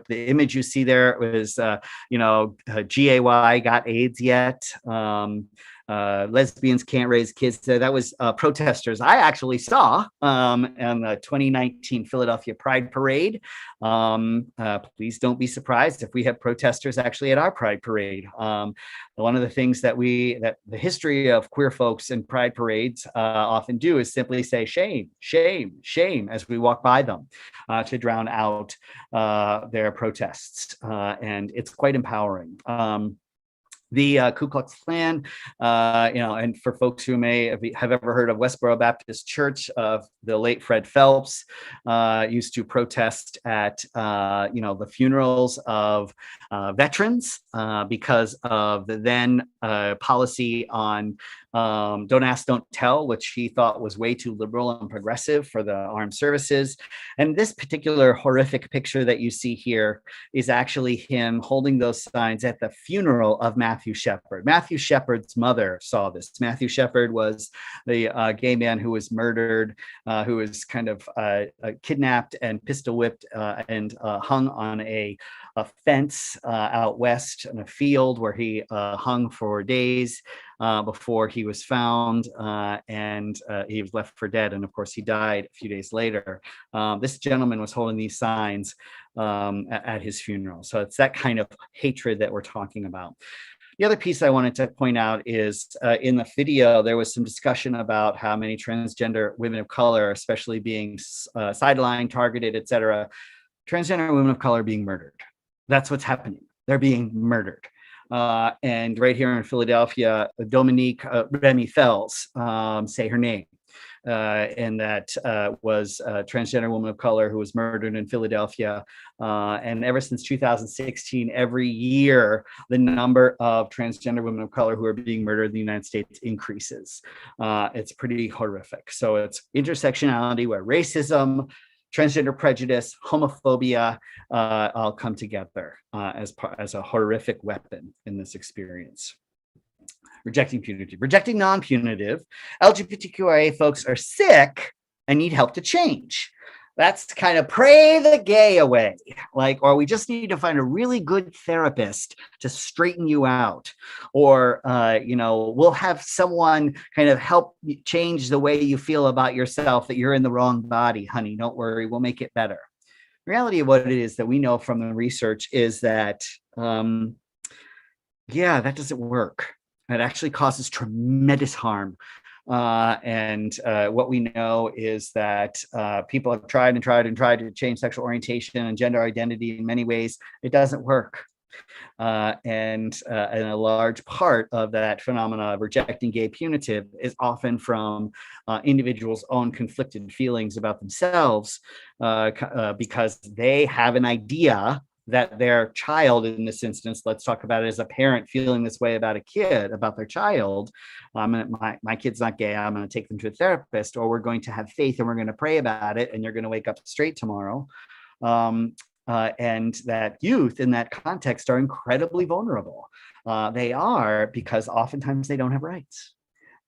The image you see there was, GAY got AIDS yet. Lesbians can't raise kids. So that was protesters I actually saw in the 2019 Philadelphia Pride Parade. Please don't be surprised if we have protesters actually at our Pride Parade. One of the things that the history of queer folks in Pride parades often do is simply say shame, shame, shame as we walk by them to drown out their protests. And it's quite empowering. The Ku Klux Klan, and for folks who may have ever heard of Westboro Baptist Church, the late Fred Phelps used to protest at, the funerals of veterans because of the then policy on don't ask, don't tell, which he thought was way too liberal and progressive for the armed services. And this particular horrific picture that you see here is actually him holding those signs at the funeral of Matthew Shepard. Matthew Shepard's mother saw this. Matthew Shepard was the gay man who was murdered, who was kind of kidnapped and pistol whipped and hung on a fence out west in a field where he hung for days before he was found, and he was left for dead. And of course, he died a few days later. This gentleman was holding these signs at his funeral. So it's that kind of hatred that we're talking about. The other piece I wanted to point out is in the video, there was some discussion about how many transgender women of color, especially being sidelined, targeted, etc. Transgender women of color being murdered. That's what's happening. They're being murdered. And right here in Philadelphia, Dominique Remy Fells, say her name. And that was a transgender woman of color who was murdered in Philadelphia. And ever since 2016, every year, the number of transgender women of color who are being murdered in the United States increases. It's pretty horrific. So it's intersectionality where racism, transgender prejudice, homophobia all come together as a horrific weapon in this experience. Rejecting punitive, rejecting non-punitive. LGBTQIA folks are sick and need help to change. That's kind of pray the gay away, or we just need to find a really good therapist to straighten you out, or we'll have someone kind of help change the way you feel about yourself, that you're in the wrong body, honey, don't worry, we'll make it better. The reality of what it is that we know from the research is that, that doesn't work. It actually causes tremendous harm. What we know is that people have tried to change sexual orientation and gender identity in many ways. It doesn't work. And a large part of that phenomena of rejecting gay punitive is often from individuals' own conflicted feelings about themselves because they have an idea that their child, in this instance, let's talk about it as a parent feeling this way about a kid, about their child. My kid's not gay, I'm going to take them to a therapist, or we're going to have faith and we're going to pray about it and you're going to wake up straight tomorrow. And that youth in that context are incredibly vulnerable. They are, because oftentimes they don't have rights.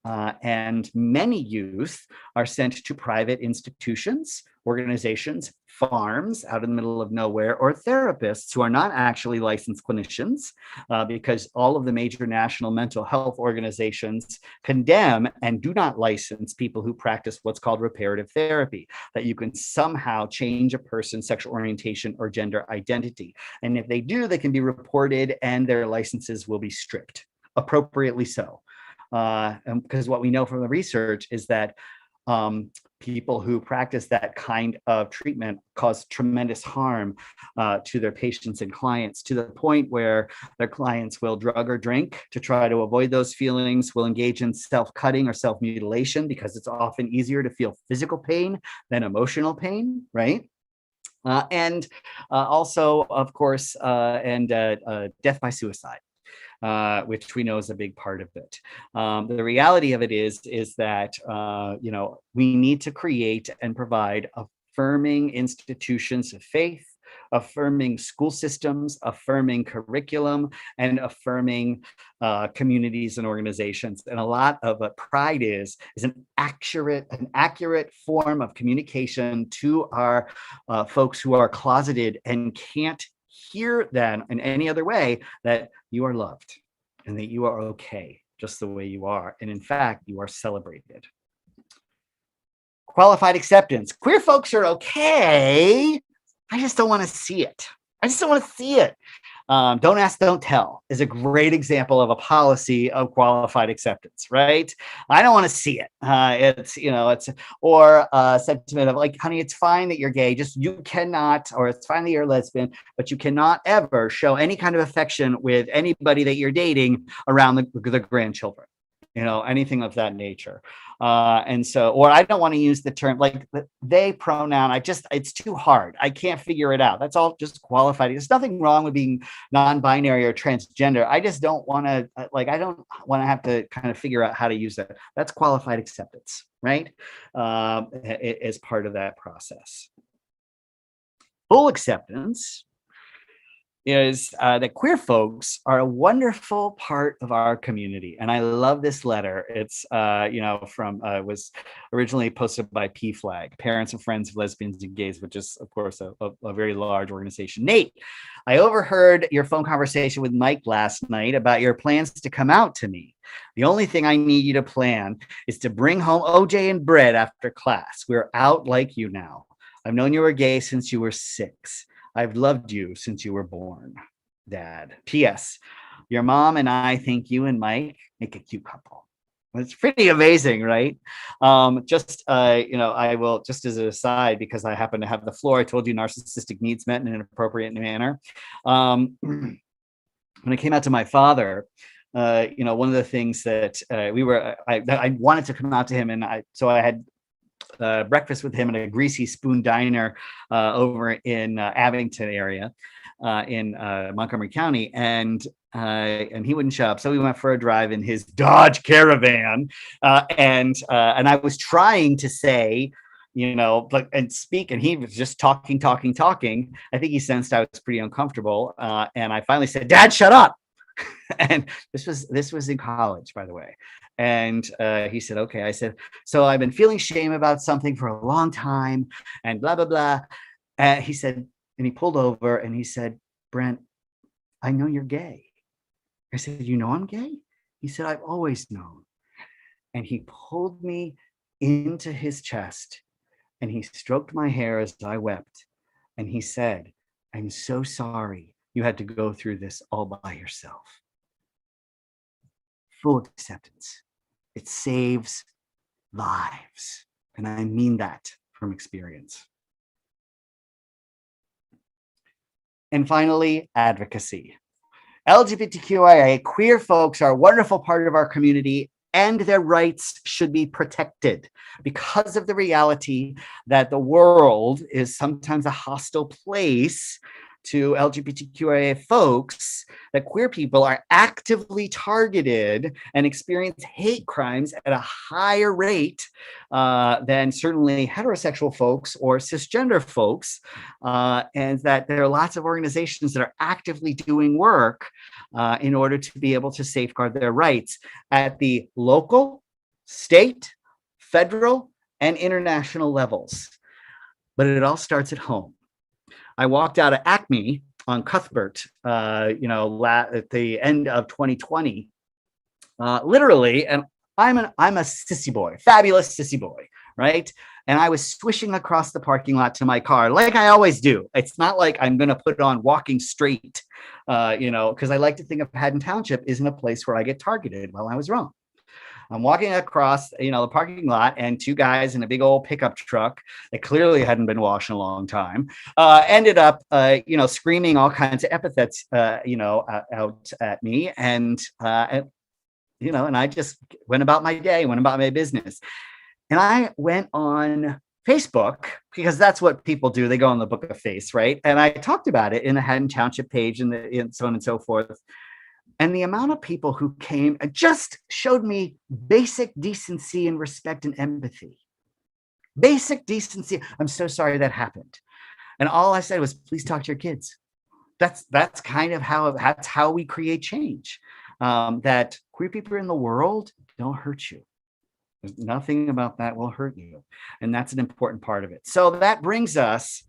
And many youth are sent to private institutions, organizations, farms out in the middle of nowhere, or therapists who are not actually licensed clinicians, because all of the major national mental health organizations condemn and do not license people who practice what's called reparative therapy, that you can somehow change a person's sexual orientation or gender identity. And if they do, they can be reported and their licenses will be stripped appropriately so. Because what we know from the research is that people who practice that kind of treatment cause tremendous harm to their patients and clients, to the point where their clients will drug or drink to try to avoid those feelings, will engage in self-cutting or self-mutilation because it's often easier to feel physical pain than emotional pain, right? And also, of course, death by suicide. Which we know is a big part of it. The reality of it is that, we need to create and provide affirming institutions of faith, affirming school systems, affirming curriculum, and affirming communities and organizations. And a lot of what Pride is an accurate form of communication to our folks who are closeted and can't hear them in any other way, that you are loved and that you are okay just the way you are. And in fact, you are celebrated. Qualified acceptance. Queer folks are okay. I just don't want to see it. Don't ask, don't tell is a great example of a policy of qualified acceptance, right? I don't want to see it. Or a sentiment of like, honey, it's fine that you're gay. Just you cannot, or it's fine that you're lesbian, but you cannot ever show any kind of affection with anybody that you're dating around the grandchildren. Anything of that nature. And so, or I don't want to use the term like the they pronoun. It's too hard. I can't figure it out. That's all just qualified. There's nothing wrong with being non-binary or transgender. I just don't want to, I don't want to have to kind of figure out how to use that. That's qualified acceptance, right? As part of that process. Full acceptance is that queer folks are a wonderful part of our community. And I love this letter. It's, was originally posted by PFLAG, Parents and Friends of Lesbians and Gays, which is, of course, a very large organization. Nate, I overheard your phone conversation with Mike last night about your plans to come out to me. The only thing I need you to plan is to bring home OJ and bread after class. We're out like you now. I've known you were gay since you were 6. I've loved you since you were born, Dad. P.S. Your mom and I think you and Mike make a cute couple. It's pretty amazing, right? I will, just as an aside, because I happen to have the floor, I told you narcissistic needs met in an appropriate manner. When I came out to my father, one of the things that I wanted to come out to him, and I had breakfast with him at a Greasy Spoon Diner over in Abington area in Montgomery County, and he wouldn't show up. So we went for a drive in his Dodge Caravan, and I was trying to say, and speak, and he was just talking. I think he sensed I was pretty uncomfortable, and I finally said, "Dad, shut up." And this was in college, by the way. And he said, okay. I said, so I've been feeling shame about something for a long time and blah, blah, blah. And he said, and he pulled over and he said, Brent, I know you're gay. I said, you know I'm gay? He said, I've always known. And he pulled me into his chest and he stroked my hair as I wept. And he said, I'm so sorry you had to go through this all by yourself. Full acceptance. It saves lives. And I mean that from experience. And finally, advocacy. LGBTQIA queer folks are a wonderful part of our community, and their rights should be protected because of the reality that the world is sometimes a hostile place to LGBTQIA folks, that queer people are actively targeted and experience hate crimes at a higher rate than certainly heterosexual folks or cisgender folks, and that there are lots of organizations that are actively doing work in order to be able to safeguard their rights at the local, state, federal, and international levels. But it all starts at home. I walked out of Acme on Cuthbert, at the end of 2020, literally, and I'm a sissy boy, fabulous sissy boy, right? And I was swishing across the parking lot to my car, like I always do. It's not like I'm going to put on walking straight, because I like to think of Haddon Township isn't a place where I get targeted. Well, I was wrong. I'm walking across, the parking lot, and two guys in a big old pickup truck that clearly hadn't been washed in a long time, ended up, screaming all kinds of epithets, out at me, and I just went about my day, went about my business, and I went on Facebook because that's what people do. They go on the Book of Face, right? And I talked about it in the Haddon Township page and so on and so forth. And the amount of people who came and just showed me basic decency and respect and empathy. Basic decency. I'm so sorry that happened. And all I said was, please talk to your kids. That's kind of how we create change. That queer people in the world don't hurt you. There's nothing about that will hurt you. And that's an important part of it. So that brings us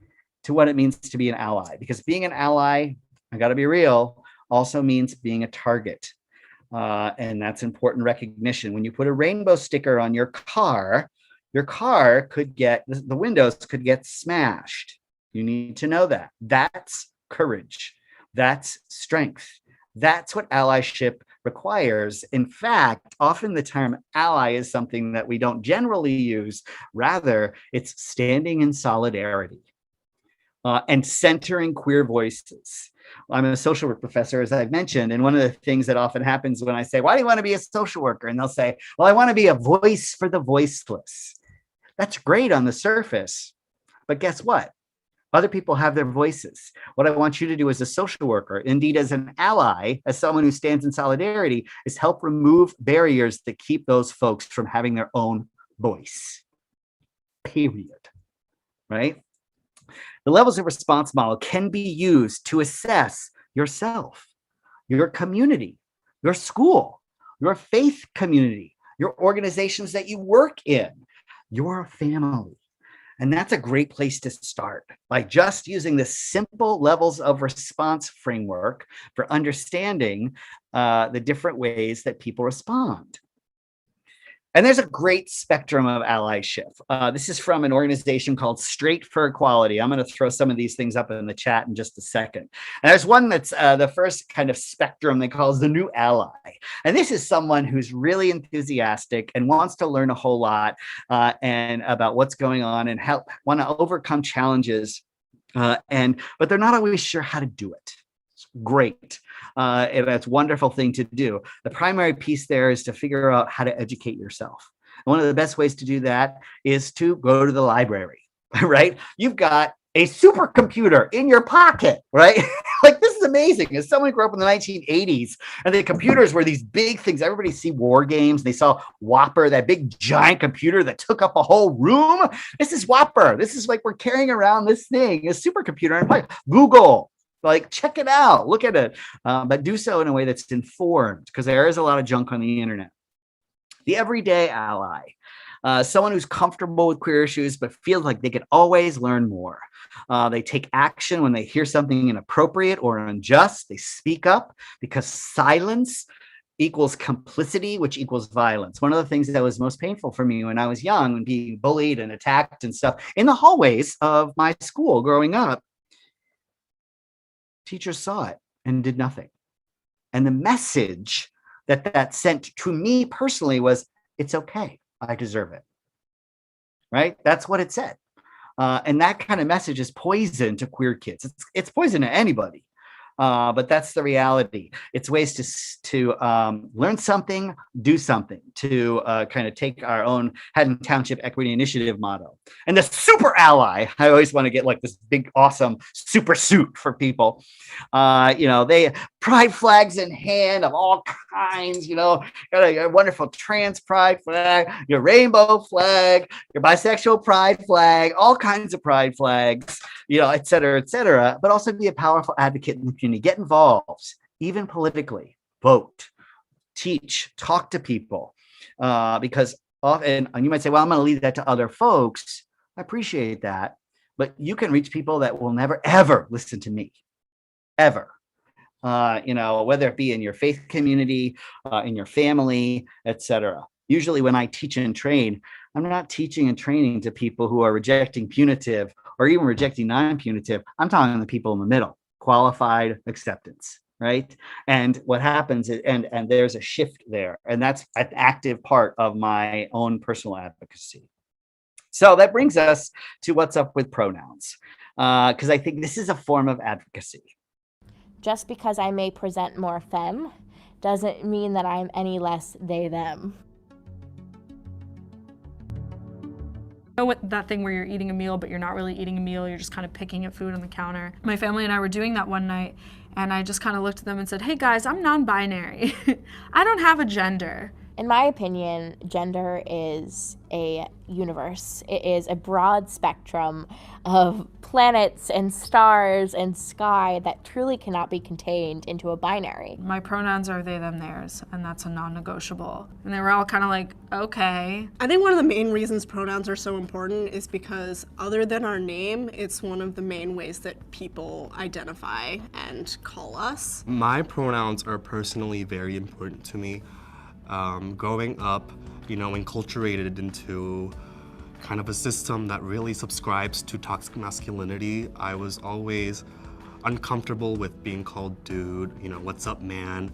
to what it means to be an ally, because being an ally, I got to be real, also means being a target. And that's important recognition. When you put a rainbow sticker on your car could get, the windows could get smashed. You need to know that. That's courage. That's strength. That's what allyship requires. In fact, often the term ally is something that we don't generally use. Rather, it's standing in solidarity and centering queer voices. I'm a social work professor, as I've mentioned, and one of the things that often happens when I say, why do you want to be a social worker? And they'll say, well, I want to be a voice for the voiceless. That's great on the surface, but guess what? Other people have their voices. What I want you to do as a social worker, indeed as an ally, as someone who stands in solidarity, is help remove barriers that keep those folks from having their own voice. Period. Right? The levels of response model can be used to assess yourself, your community, your school, your faith community, your organizations that you work in, your family. And that's a great place to start, by just using the simple levels of response framework for understanding the different ways that people respond. And there's a great spectrum of allyship. This is from an organization called Straight for Equality. I'm going to throw some of these things up in the chat in just a second. And there's one that's the first kind of spectrum they call the new ally. And this is someone who's really enthusiastic and wants to learn a whole lot and about what's going on and want to overcome challenges. But they're not always sure how to do it. Great. And that's a wonderful thing to do. The primary piece there is to figure out how to educate yourself. And one of the best ways to do that is to go to the library, right? You've got a supercomputer in your pocket, right? Like, this is amazing. As someone who grew up in the 1980s, and the computers were these big things. Everybody see War Games. They saw Whopper, that big giant computer that took up a whole room. This is Whopper. This is like we're carrying around this thing, a supercomputer. And Google. Like, check it out, look at it, but do so in a way that's informed, because there is a lot of junk on the internet. The everyday ally, someone who's comfortable with queer issues, but feels like they could always learn more. They take action when they hear something inappropriate or unjust. They speak up, because silence equals complicity, which equals violence. One of the things that was most painful for me when I was young and being bullied and attacked and stuff in the hallways of my school growing up, teachers saw it and did nothing. And the message that sent to me personally was, it's okay, I deserve it, right? That's what it said. And that kind of message is poison to queer kids. It's poison to anybody. But that's the reality. It's ways to learn something, do something, to kind of take our own Haddon Township Equity Initiative motto. And the super ally, I always want to get like this big, awesome super suit for people. They pride flags in hand of all kinds, got a wonderful trans pride flag, your rainbow flag, your bisexual pride flag, all kinds of pride flags, et cetera, but also be a powerful advocate in the community. Get involved, even politically, vote, teach, talk to people, because often, and you might say, well, I'm going to leave that to other folks. I appreciate that, but you can reach people that will never, ever listen to me, ever. Whether it be in your faith community, in your family, etc. Usually when I teach and train, I'm not teaching and training to people who are rejecting punitive or even rejecting non-punitive. I'm talking to the people in the middle, qualified acceptance, right? And what happens is, and there's a shift there, and that's an active part of my own personal advocacy. So that brings us to what's up with pronouns, because I think this is a form of advocacy. Just because I may present more femme doesn't mean that I'm any less they, them. You know what, that thing where you're eating a meal, but you're not really eating a meal, you're just kind of picking at food on the counter. My family and I were doing that one night, and I just kind of looked at them and said, hey guys, I'm non-binary. I don't have a gender. In my opinion, gender is a universe. It is a broad spectrum of planets and stars and sky that truly cannot be contained into a binary. My pronouns are they, them, theirs, and that's a non-negotiable. And they were all kind of like, okay. I think one of the main reasons pronouns are so important is because other than our name, it's one of the main ways that people identify and call us. My pronouns are personally very important to me. Growing up, enculturated into kind of a system that really subscribes to toxic masculinity, I was always uncomfortable with being called dude, what's up, man.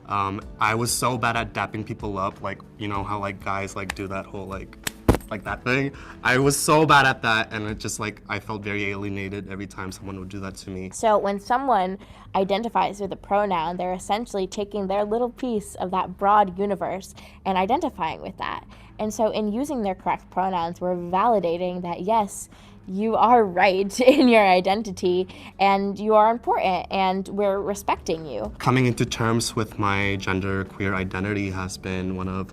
I was so bad at dapping people up, how guys do that whole like that thing. I was so bad at that, and it just I felt very alienated every time someone would do that to me. So when someone identifies with a pronoun, they're essentially taking their little piece of that broad universe and identifying with that. And so in using their correct pronouns, we're validating that yes, you are right in your identity and you are important and we're respecting you. Coming into terms with my gender queer identity has been one of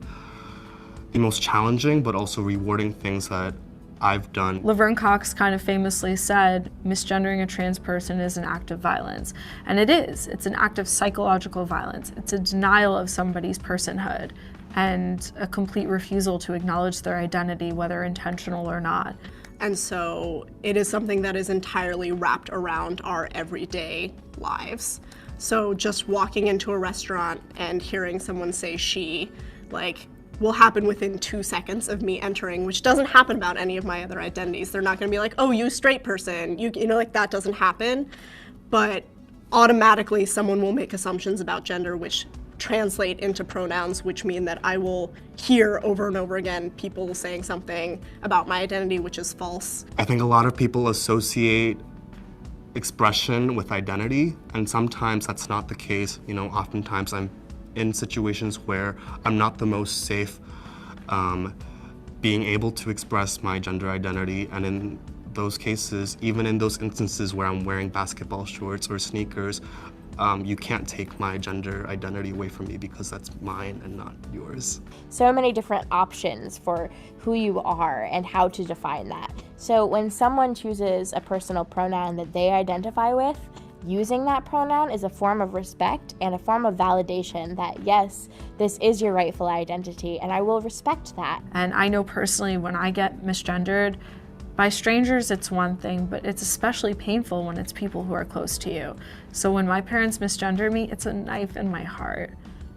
the most challenging but also rewarding things that I've done. Laverne Cox kind of famously said, misgendering a trans person is an act of violence. And it is. It's an act of psychological violence. It's a denial of somebody's personhood and a complete refusal to acknowledge their identity, whether intentional or not. And so it is something that is entirely wrapped around our everyday lives. So just walking into a restaurant and hearing someone say she, will happen within 2 seconds of me entering, which doesn't happen about any of my other identities. They're not gonna be like, oh, you straight person, that doesn't happen. But automatically someone will make assumptions about gender which translate into pronouns, which mean that I will hear over and over again people saying something about my identity which is false. I think a lot of people associate expression with identity, and sometimes that's not the case. Oftentimes I'm in situations where I'm not the most safe being able to express my gender identity, and in those cases, even in those instances where I'm wearing basketball shorts or sneakers, you can't take my gender identity away from me because that's mine and not yours. So many different options for who you are and how to define that. So when someone chooses a personal pronoun that they identify with, using that pronoun is a form of respect and a form of validation that, yes, this is your rightful identity, and I will respect that. And I know personally when I get misgendered, by strangers it's one thing, but it's especially painful when it's people who are close to you. So when my parents misgender me, it's a knife in my heart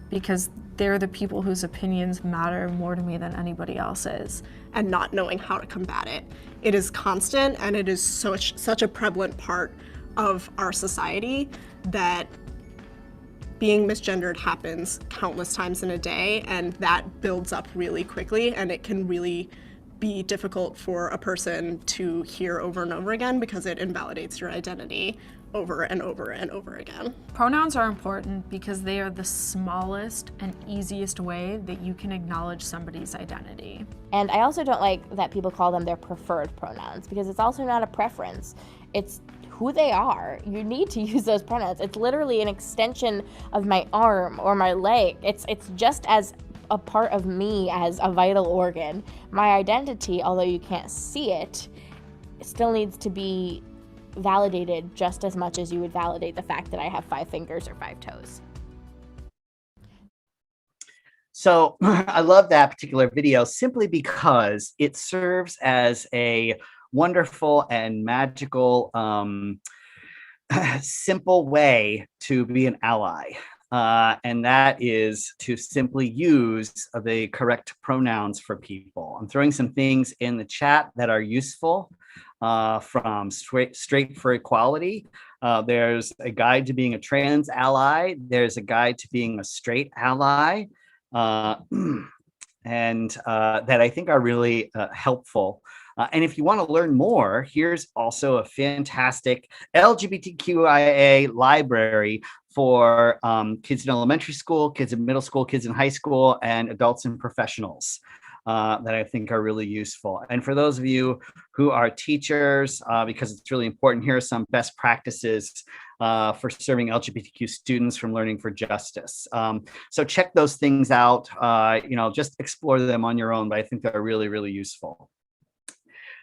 because they're the people whose opinions matter more to me than anybody else's. And not knowing how to combat it. It is constant, and it is such a prevalent part of our society that being misgendered happens countless times in a day, and that builds up really quickly, and it can really be difficult for a person to hear over and over again because it invalidates your identity over and over and over again. Pronouns are important because they are the smallest and easiest way that you can acknowledge somebody's identity. And I also don't like that people call them their preferred pronouns because it's also not a preference. It's who they are. You need to use those pronouns. It's literally an extension of my arm or my leg. It's just as a part of me as a vital organ. My identity, although you can't see it, still needs to be validated just as much as you would validate the fact that I have 5 fingers or 5 toes. So I love that particular video simply because it serves as a wonderful and magical, simple way to be an ally. and that is to simply use the correct pronouns for people. I'm throwing some things in the chat that are useful from Straight for Equality. There's a guide to being a trans ally. There's a guide to being a straight ally, and that I think are really helpful. And if you want to learn more, here's also a fantastic LGBTQIA library for kids in elementary school, kids in middle school, kids in high school, and adults and professionals that I think are really useful. And for those of you who are teachers, because it's really important, here are some best practices for serving LGBTQ students from Learning for Justice. So check those things out, just explore them on your own, but I think they're really, really useful.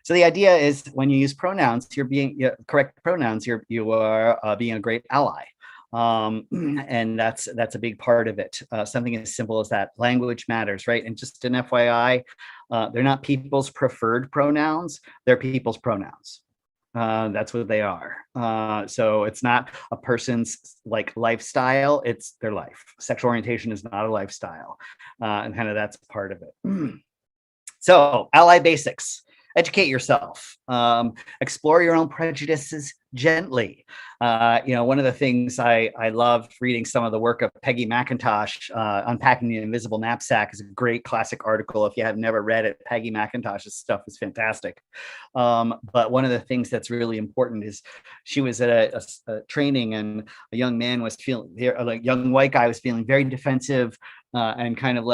So the idea is when you use pronouns, you're being correct pronouns, you are being a great ally. And that's a big part of it. Something as simple as that. Language matters, right? And just an FYI, they're not people's preferred pronouns, they're people's pronouns. That's what they are. So it's not a person's lifestyle, it's their life. Sexual orientation is not a lifestyle. And kind of that's part of it. So ally basics. Educate yourself, explore your own prejudices gently. One of the things I loved reading some of the work of Peggy McIntosh, Unpacking the Invisible Knapsack is a great classic article. If you have never read it, Peggy McIntosh's stuff is fantastic. But one of the things that's really important is she was at a training and a young man was a young white guy was feeling very defensive and kind of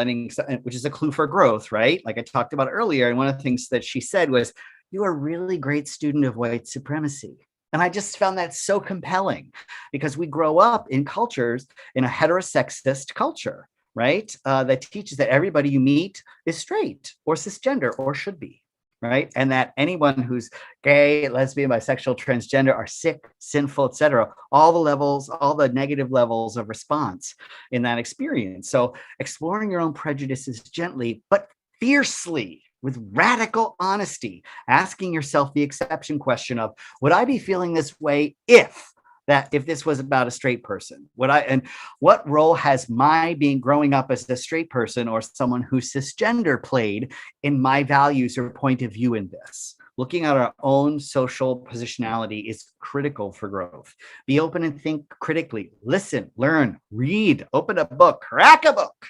which is a clue for growth, right? Like I talked about earlier. And one of the things that she said was, "You are a really great student of white supremacy." And I just found that so compelling because we grow up in cultures, in a heterosexist culture, right? That teaches that everybody you meet is straight or cisgender or should be, right? And that anyone who's gay, lesbian, bisexual, transgender are sick, sinful, etc. All the levels, all the negative levels of response in that experience. So exploring your own prejudices gently, but fiercely, with radical honesty, asking yourself the exception question of, would I be feeling this way if this was about a straight person? And what role has my growing up as a straight person or someone who's cisgender played in my values or point of view in this? Looking at our own social positionality is critical for growth. Be open and think critically. Listen, learn, read, open a book, crack a book.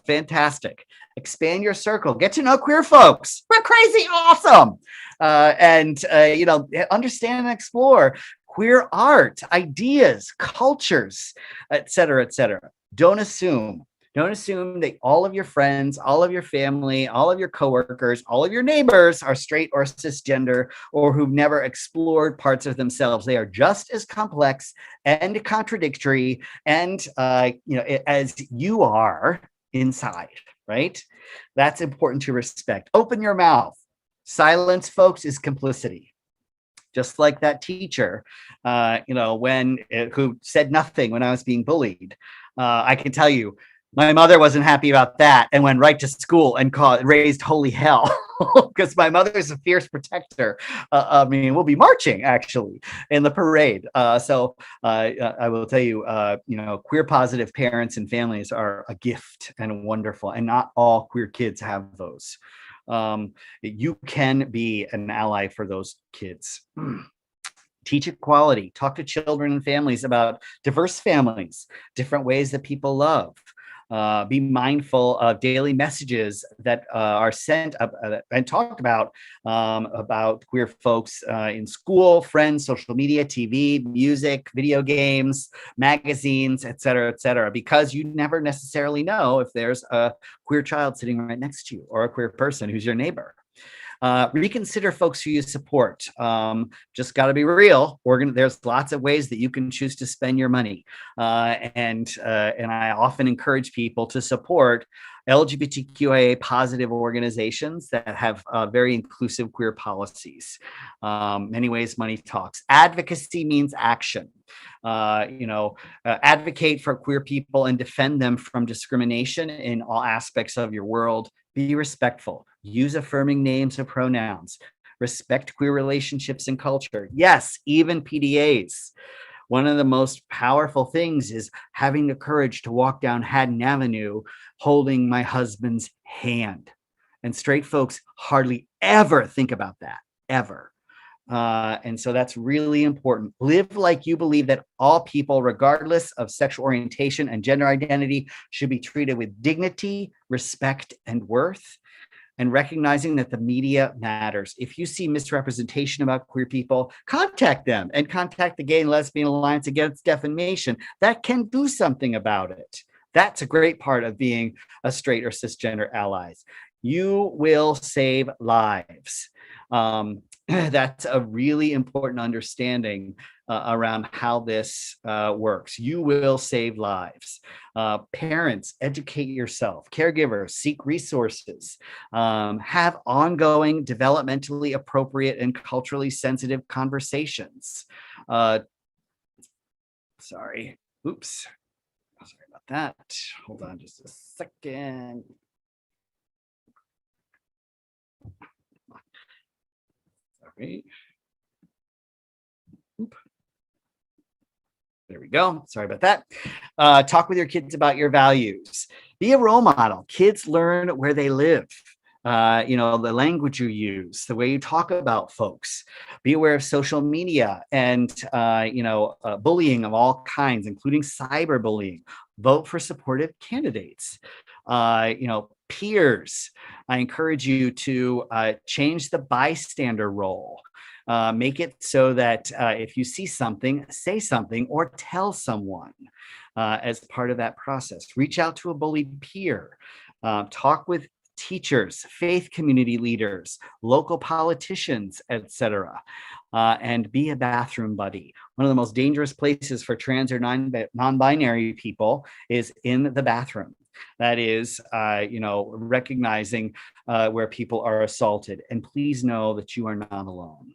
Fantastic. Expand your circle. Get to know queer folks. We're crazy awesome. And understand and explore queer art, ideas, cultures, et cetera, et cetera. Don't assume that all of your friends, all of your family, all of your coworkers, all of your neighbors are straight or cisgender or who've never explored parts of themselves. They are just as complex and contradictory and as you are inside, right? That's important to respect. Open your mouth. Silence, folks, is complicity. Just like that teacher, who said nothing when I was being bullied. I can tell you, my mother wasn't happy about that and went right to school and raised holy hell because my mother's a fierce protector. We'll be marching actually in the parade. So I will tell you, queer positive parents and families are a gift and wonderful, and not all queer kids have those. You can be an ally for those kids. Teach equality. Talk to children and families about diverse families, different ways that people love. Be mindful of daily messages that are sent and talked about queer folks in school, friends, social media, TV, music, video games, magazines, et cetera, because you never necessarily know if there's a queer child sitting right next to you or a queer person who's your neighbor. Reconsider folks who you support. Just got to be real. There's lots of ways that you can choose to spend your money. And I often encourage people to support LGBTQIA positive organizations that have very inclusive queer policies. Many ways money talks. Advocacy means action. Advocate for queer people and defend them from discrimination in all aspects of your world. Be respectful. Use affirming names or pronouns. Respect queer relationships and culture. Yes, even PDAs. One of the most powerful things is having the courage to walk down Haddon Avenue holding my husband's hand. And straight folks hardly ever think about that, ever. And so that's really important. Live like you believe that all people, regardless of sexual orientation and gender identity, should be treated with dignity, respect, and worth. And recognizing that the media matters. If you see misrepresentation about queer people, contact them and contact the Gay and Lesbian Alliance Against Defamation. That can do something about it. That's a great part of being a straight or cisgender allies. You will save lives. That's a really important understanding around how this works. You will save lives. Parents, educate yourself. Caregivers, seek resources. Have ongoing, developmentally appropriate and culturally sensitive conversations. Sorry, oops. Sorry about that. Hold on just a second. Sorry. Oop. There we go. Sorry about that. Talk with your kids about your values. Be a role model. Kids learn where they live. The language you use, the way you talk about folks. Be aware of social media and, bullying of all kinds, including cyberbullying. Vote for supportive candidates. Peers. I encourage you to change the bystander role. Make it so that if you see something, say something or tell someone as part of that process. Reach out to a bullied peer. Talk with teachers, faith community leaders, local politicians, etc. And be a bathroom buddy. One of the most dangerous places for trans or non-binary people is in the bathroom. That is, recognizing where people are assaulted. And please know that you are not alone.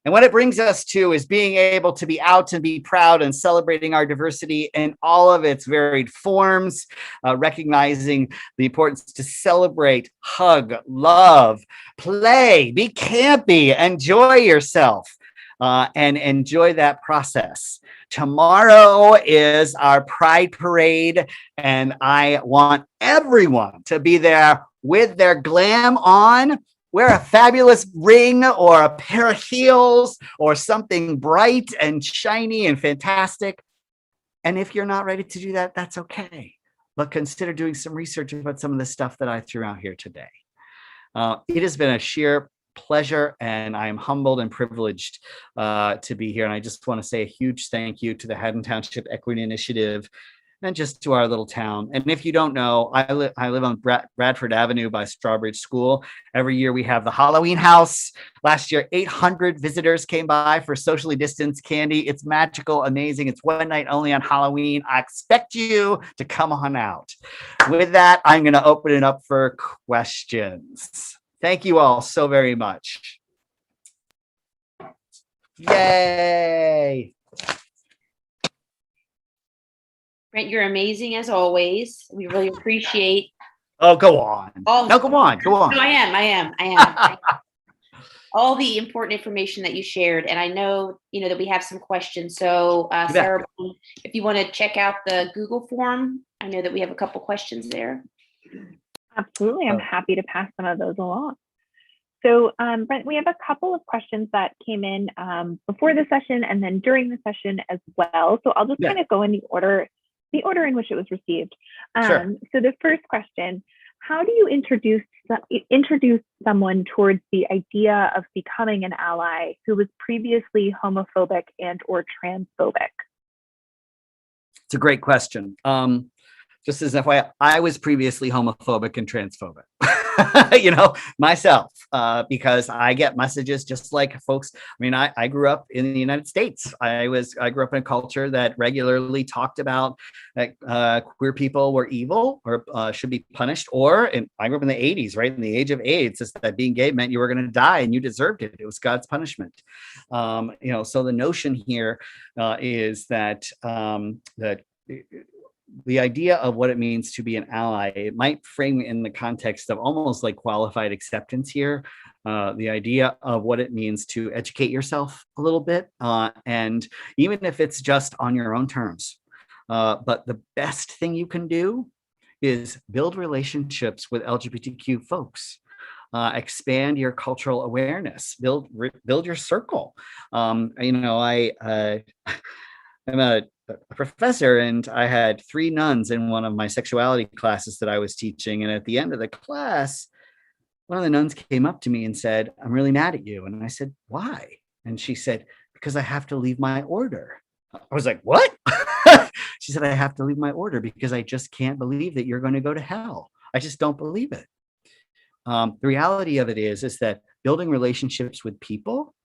And what it brings us to is being able to be out and be proud and celebrating our diversity in all of its varied forms, recognizing the importance to celebrate, hug, love, play, be campy, enjoy yourself, and enjoy that process. Tomorrow is our Pride Parade, and I want everyone to be there with their glam on. Wear a fabulous ring or a pair of heels or something bright and shiny and fantastic. And if you're not ready to do that, that's okay. But consider doing some research about some of the stuff that I threw out here today. It has been a sheer pleasure, and I am humbled and privileged to be here. And I just want to say a huge thank you to the Haddon Township Equity Initiative and just to our little town. And if you don't know, I live on Bradford Avenue by Strawbridge School. Every year we have the Halloween house. Last year, 800 visitors came by for socially distanced candy. It's magical, amazing. It's one night only on Halloween. I expect you to come on out. With that, I'm going to open it up for questions. Thank you all so very much. Yay! Brent, you're amazing as always. We really appreciate. Oh, go on. No, go on. Go on. No, I am. All the important information that you shared, and I know that we have some questions. So, Sarah, if you want to check out the Google form, I know that we have a couple questions there. Absolutely, I'm happy to pass some of those along. So, Brent, we have a couple of questions that came in before the session and then during the session as well. So I'll just kind of go in the order in which it was received. Sure. So the first question, how do you introduce someone towards the idea of becoming an ally who was previously homophobic and or transphobic? It's a great question. Just as an FYI, I was previously homophobic and transphobic, myself, because I get messages just like folks. I mean, I grew up in the United States. I grew up in a culture that regularly talked about that queer people were evil or should be punished. And I grew up in the 80s, right? In the age of AIDS, is that being gay meant you were going to die and you deserved it. It was God's punishment. So the notion here is that the idea of what it means to be an ally, it might frame in the context of almost like qualified acceptance here. The idea of what it means to educate yourself a little bit, and even if it's just on your own terms. But the best thing you can do is build relationships with LGBTQ folks. Expand your cultural awareness, build your circle. I'm a professor, and I had 3 nuns in one of my sexuality classes that I was teaching. And at the end of the class, one of the nuns came up to me and said, "I'm really mad at you." And I said, "Why?" And she said, "Because I have to leave my order." I was like, "What?" She said, "I have to leave my order because I just can't believe that you're going to go to hell. I just don't believe it." The reality of it is that building relationships with people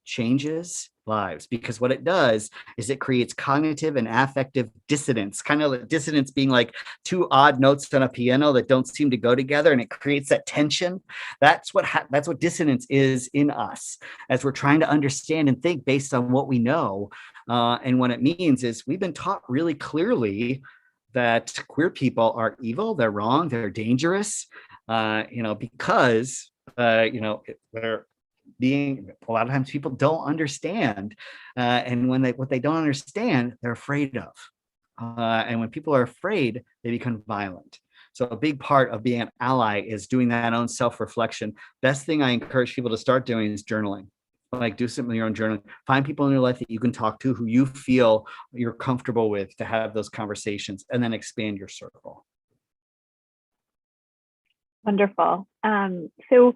changes lives, because what it does is it creates cognitive and affective dissonance, kind of dissonance being like 2 odd notes on a piano that don't seem to go together, and it creates that tension. That's what dissonance is in us as we're trying to understand and think based on what we know. And what it means is we've been taught really clearly that queer people are evil, they're wrong, they're dangerous, because they're being, a lot of times people don't understand, and what they don't understand, they're afraid of, and when people are afraid, they become violent. So a big part of being an ally is doing that own self-reflection. Best thing I encourage people to start doing is journaling. Like, do something in your own journaling. Find people in your life that you can talk to, who you feel you're comfortable with, to have those conversations, and then expand your circle. Wonderful. So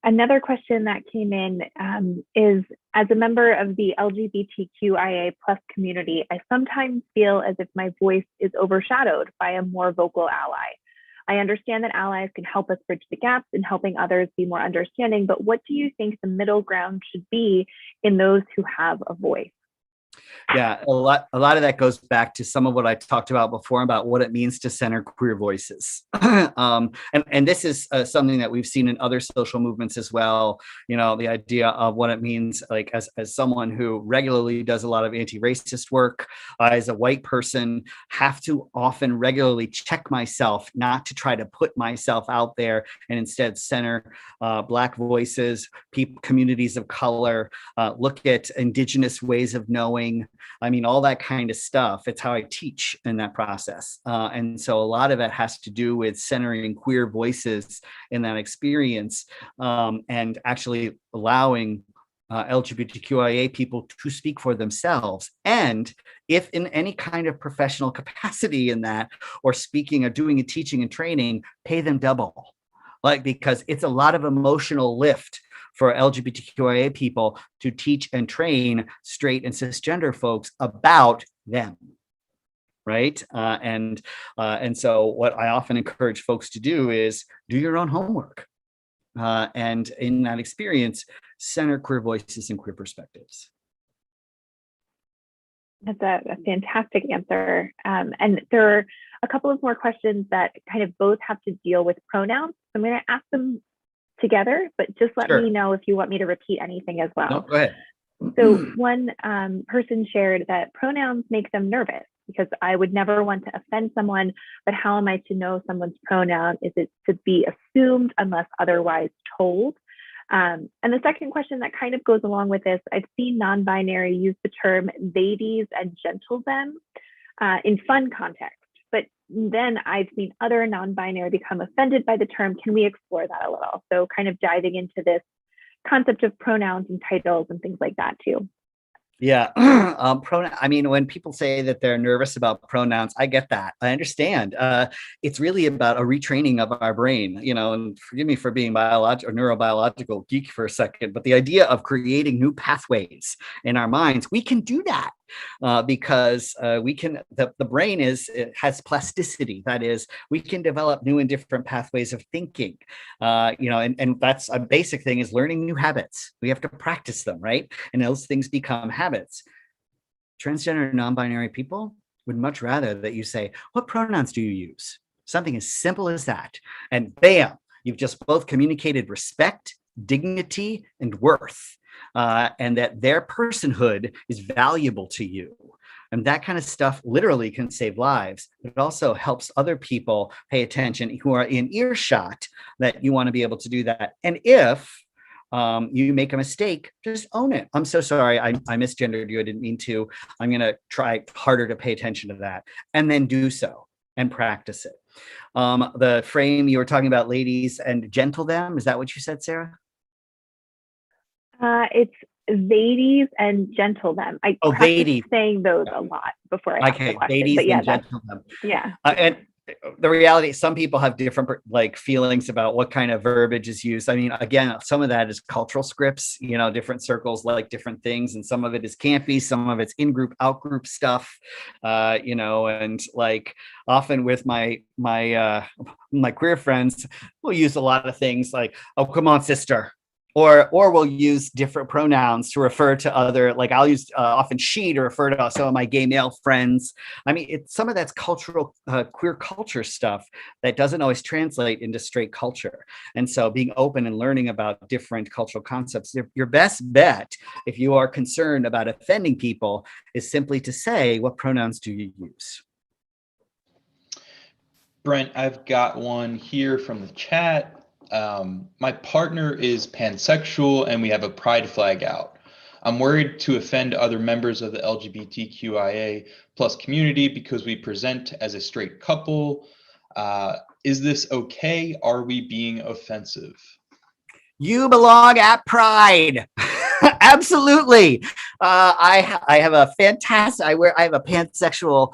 another question that came in is, as a member of the LGBTQIA plus community, I sometimes feel as if my voice is overshadowed by a more vocal ally. I understand that allies can help us bridge the gaps in helping others be more understanding, but what do you think the middle ground should be in those who have a voice? Yeah, a lot of that goes back to some of what I talked about before about what it means to center queer voices. And this is something that we've seen in other social movements as well. The idea of what it means, like as someone who regularly does a lot of anti-racist work, as a white person, have to often regularly check myself not to try to put myself out there, and instead center Black voices, communities of color, look at indigenous ways of knowing. I mean, all that kind of stuff. It's how I teach in that process. And so a lot of it has to do with centering queer voices in that experience, and actually allowing LGBTQIA people to speak for themselves. And if in any kind of professional capacity in that, or speaking or doing a teaching and training, pay them double. Because it's a lot of emotional lift for LGBTQIA people to teach and train straight and cisgender folks about them, right? And so what I often encourage folks to do is do your own homework, and in that experience, center queer voices and queer perspectives. That's a fantastic answer. And there are a couple of more questions that kind of both have to deal with pronouns. I'm going to ask them together, but just let me know if you want me to repeat anything as well. No, go ahead. So one person shared that pronouns make them nervous because I would never want to offend someone, but how am I to know someone's pronoun? Is it to be assumed unless otherwise told? And the second question that kind of goes along with this, I've seen non-binary use the term ladies and gentlemen in fun context, but then I've seen other non-binary become offended by the term. Can we explore that a little? So kind of diving into this concept of pronouns and titles and things like that too. Yeah. I mean, when people say that they're nervous about pronouns, I get that. I understand. It's really about a retraining of our brain, and forgive me for being biological or neurobiological geek for a second, but the idea of creating new pathways in our minds, we can do that. Because we can, the brain has plasticity. That is, we can develop new and different pathways of thinking, and that's a basic thing, is learning new habits. We have to practice them, right? And those things become habits. Transgender and non-binary people would much rather that you say, what pronouns do you use? Something as simple as that. And bam, you've just both communicated respect dignity and worth, and that their personhood is valuable to you. And that kind of stuff literally can save lives. It also helps other people pay attention who are in earshot that you want to be able to do that. And if you make a mistake, just own it. I'm so sorry, I misgendered you. I didn't mean to. I'm going to try harder to pay attention to that, and then do so and practice it. The frame you were talking about, ladies and gentle them, is that what you said, Sarah? It's ladies and gentle them. I practiced saying those a lot before I asked the question. Ladies but yeah, and gentle them. Yeah. And the reality, some people have different like feelings about what kind of verbiage is used. I mean, again, some of that is cultural scripts, you know, different circles like different things, and some of it is campy, some of it's in-group, out-group stuff, you know, and like often with my queer friends, we'll use a lot of things like, oh, come on, sister. Or we'll use different pronouns to refer to other, like I'll use often she to refer to some of my gay male friends. I mean, some of that's cultural, queer culture stuff that doesn't always translate into straight culture. And so being open and learning about different cultural concepts, your best bet, if you are concerned about offending people, is simply to say, what pronouns do you use? Brent, I've got one here from the chat. My partner is pansexual and we have a pride flag out. I'm worried to offend other members of the LGBTQIA plus community because we present as a straight couple. Is this okay? Are we being offensive? You belong at Pride. Absolutely. I have a fantastic, I have a pansexual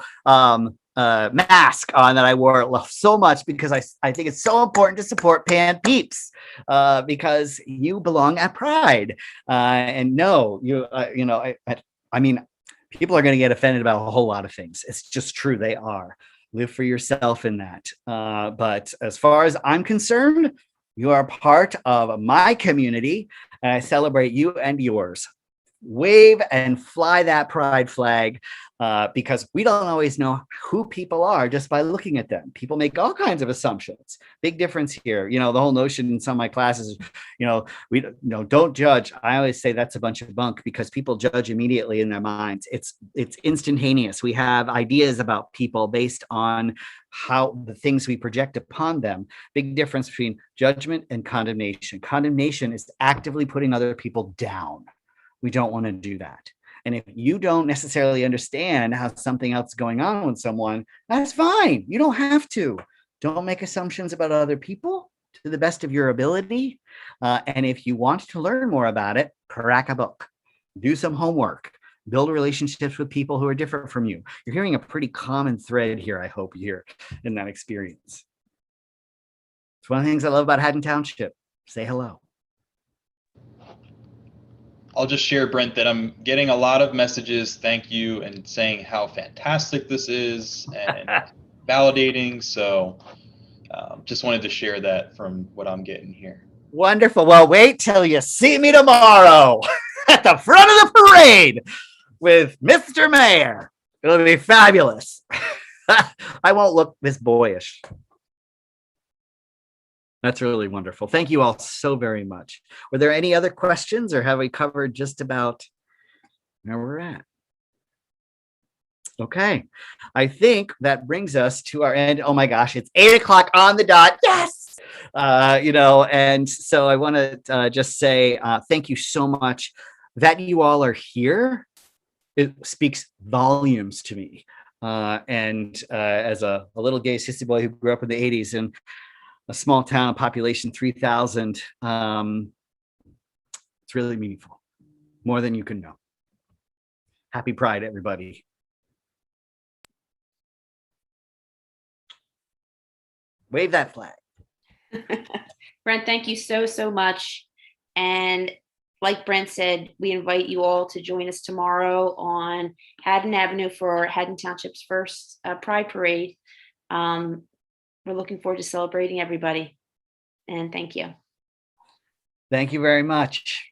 mask on that I wore so much because I think it's so important to support pan peeps because you belong at Pride. And no, you know, I mean, people are going to get offended about a whole lot of things. It's just true. They are. Live for yourself in that. But as far as I'm concerned, you are part of my community and I celebrate you and yours. Wave and fly that pride flag because we don't always know who people are just by looking at them. People make all kinds of assumptions. Big difference here. You know, the whole notion in some of my classes, you know, don't judge. I always say that's a bunch of bunk because people judge immediately in their minds. It's instantaneous. We have ideas about people based on how the things we project upon them. Big difference between judgment and condemnation. Condemnation is actively putting other people down. We don't want to do that. And if you don't necessarily understand how something else is going on with someone, that's fine. You don't have to. Don't make assumptions about other people to the best of your ability. And if you want to learn more about it, crack a book, do some homework, build relationships with people who are different from you. You're hearing a pretty common thread here, I hope you hear in that experience. It's one of the things I love about Haddon Township. Say hello. I'll just share, Brent, that I'm getting a lot of messages, thank you, and saying how fantastic this is and validating. So just wanted to share that from what I'm getting here. Wonderful. Well, wait till you see me tomorrow at the front of the parade with Mr. Mayor. It'll be fabulous. I won't look this boyish. That's really wonderful. Thank you all so very much. Were there any other questions or have we covered just about where we're at? Okay. I think that brings us to our end. Oh my gosh, it's 8 o'clock on the dot. Yes. You know, and so I want to just say thank you so much that you all are here. It speaks volumes to me. And as a little gay sissy boy who grew up in the 80s and a small town, population 3,000. It's really meaningful, more than you can know. Happy Pride, everybody. Wave that flag. Brent, thank you so much. And like Brent said, we invite you all to join us tomorrow on Haddon Avenue for Haddon Township's first Pride Parade. We're looking forward to celebrating everybody. And thank you. Thank you very much.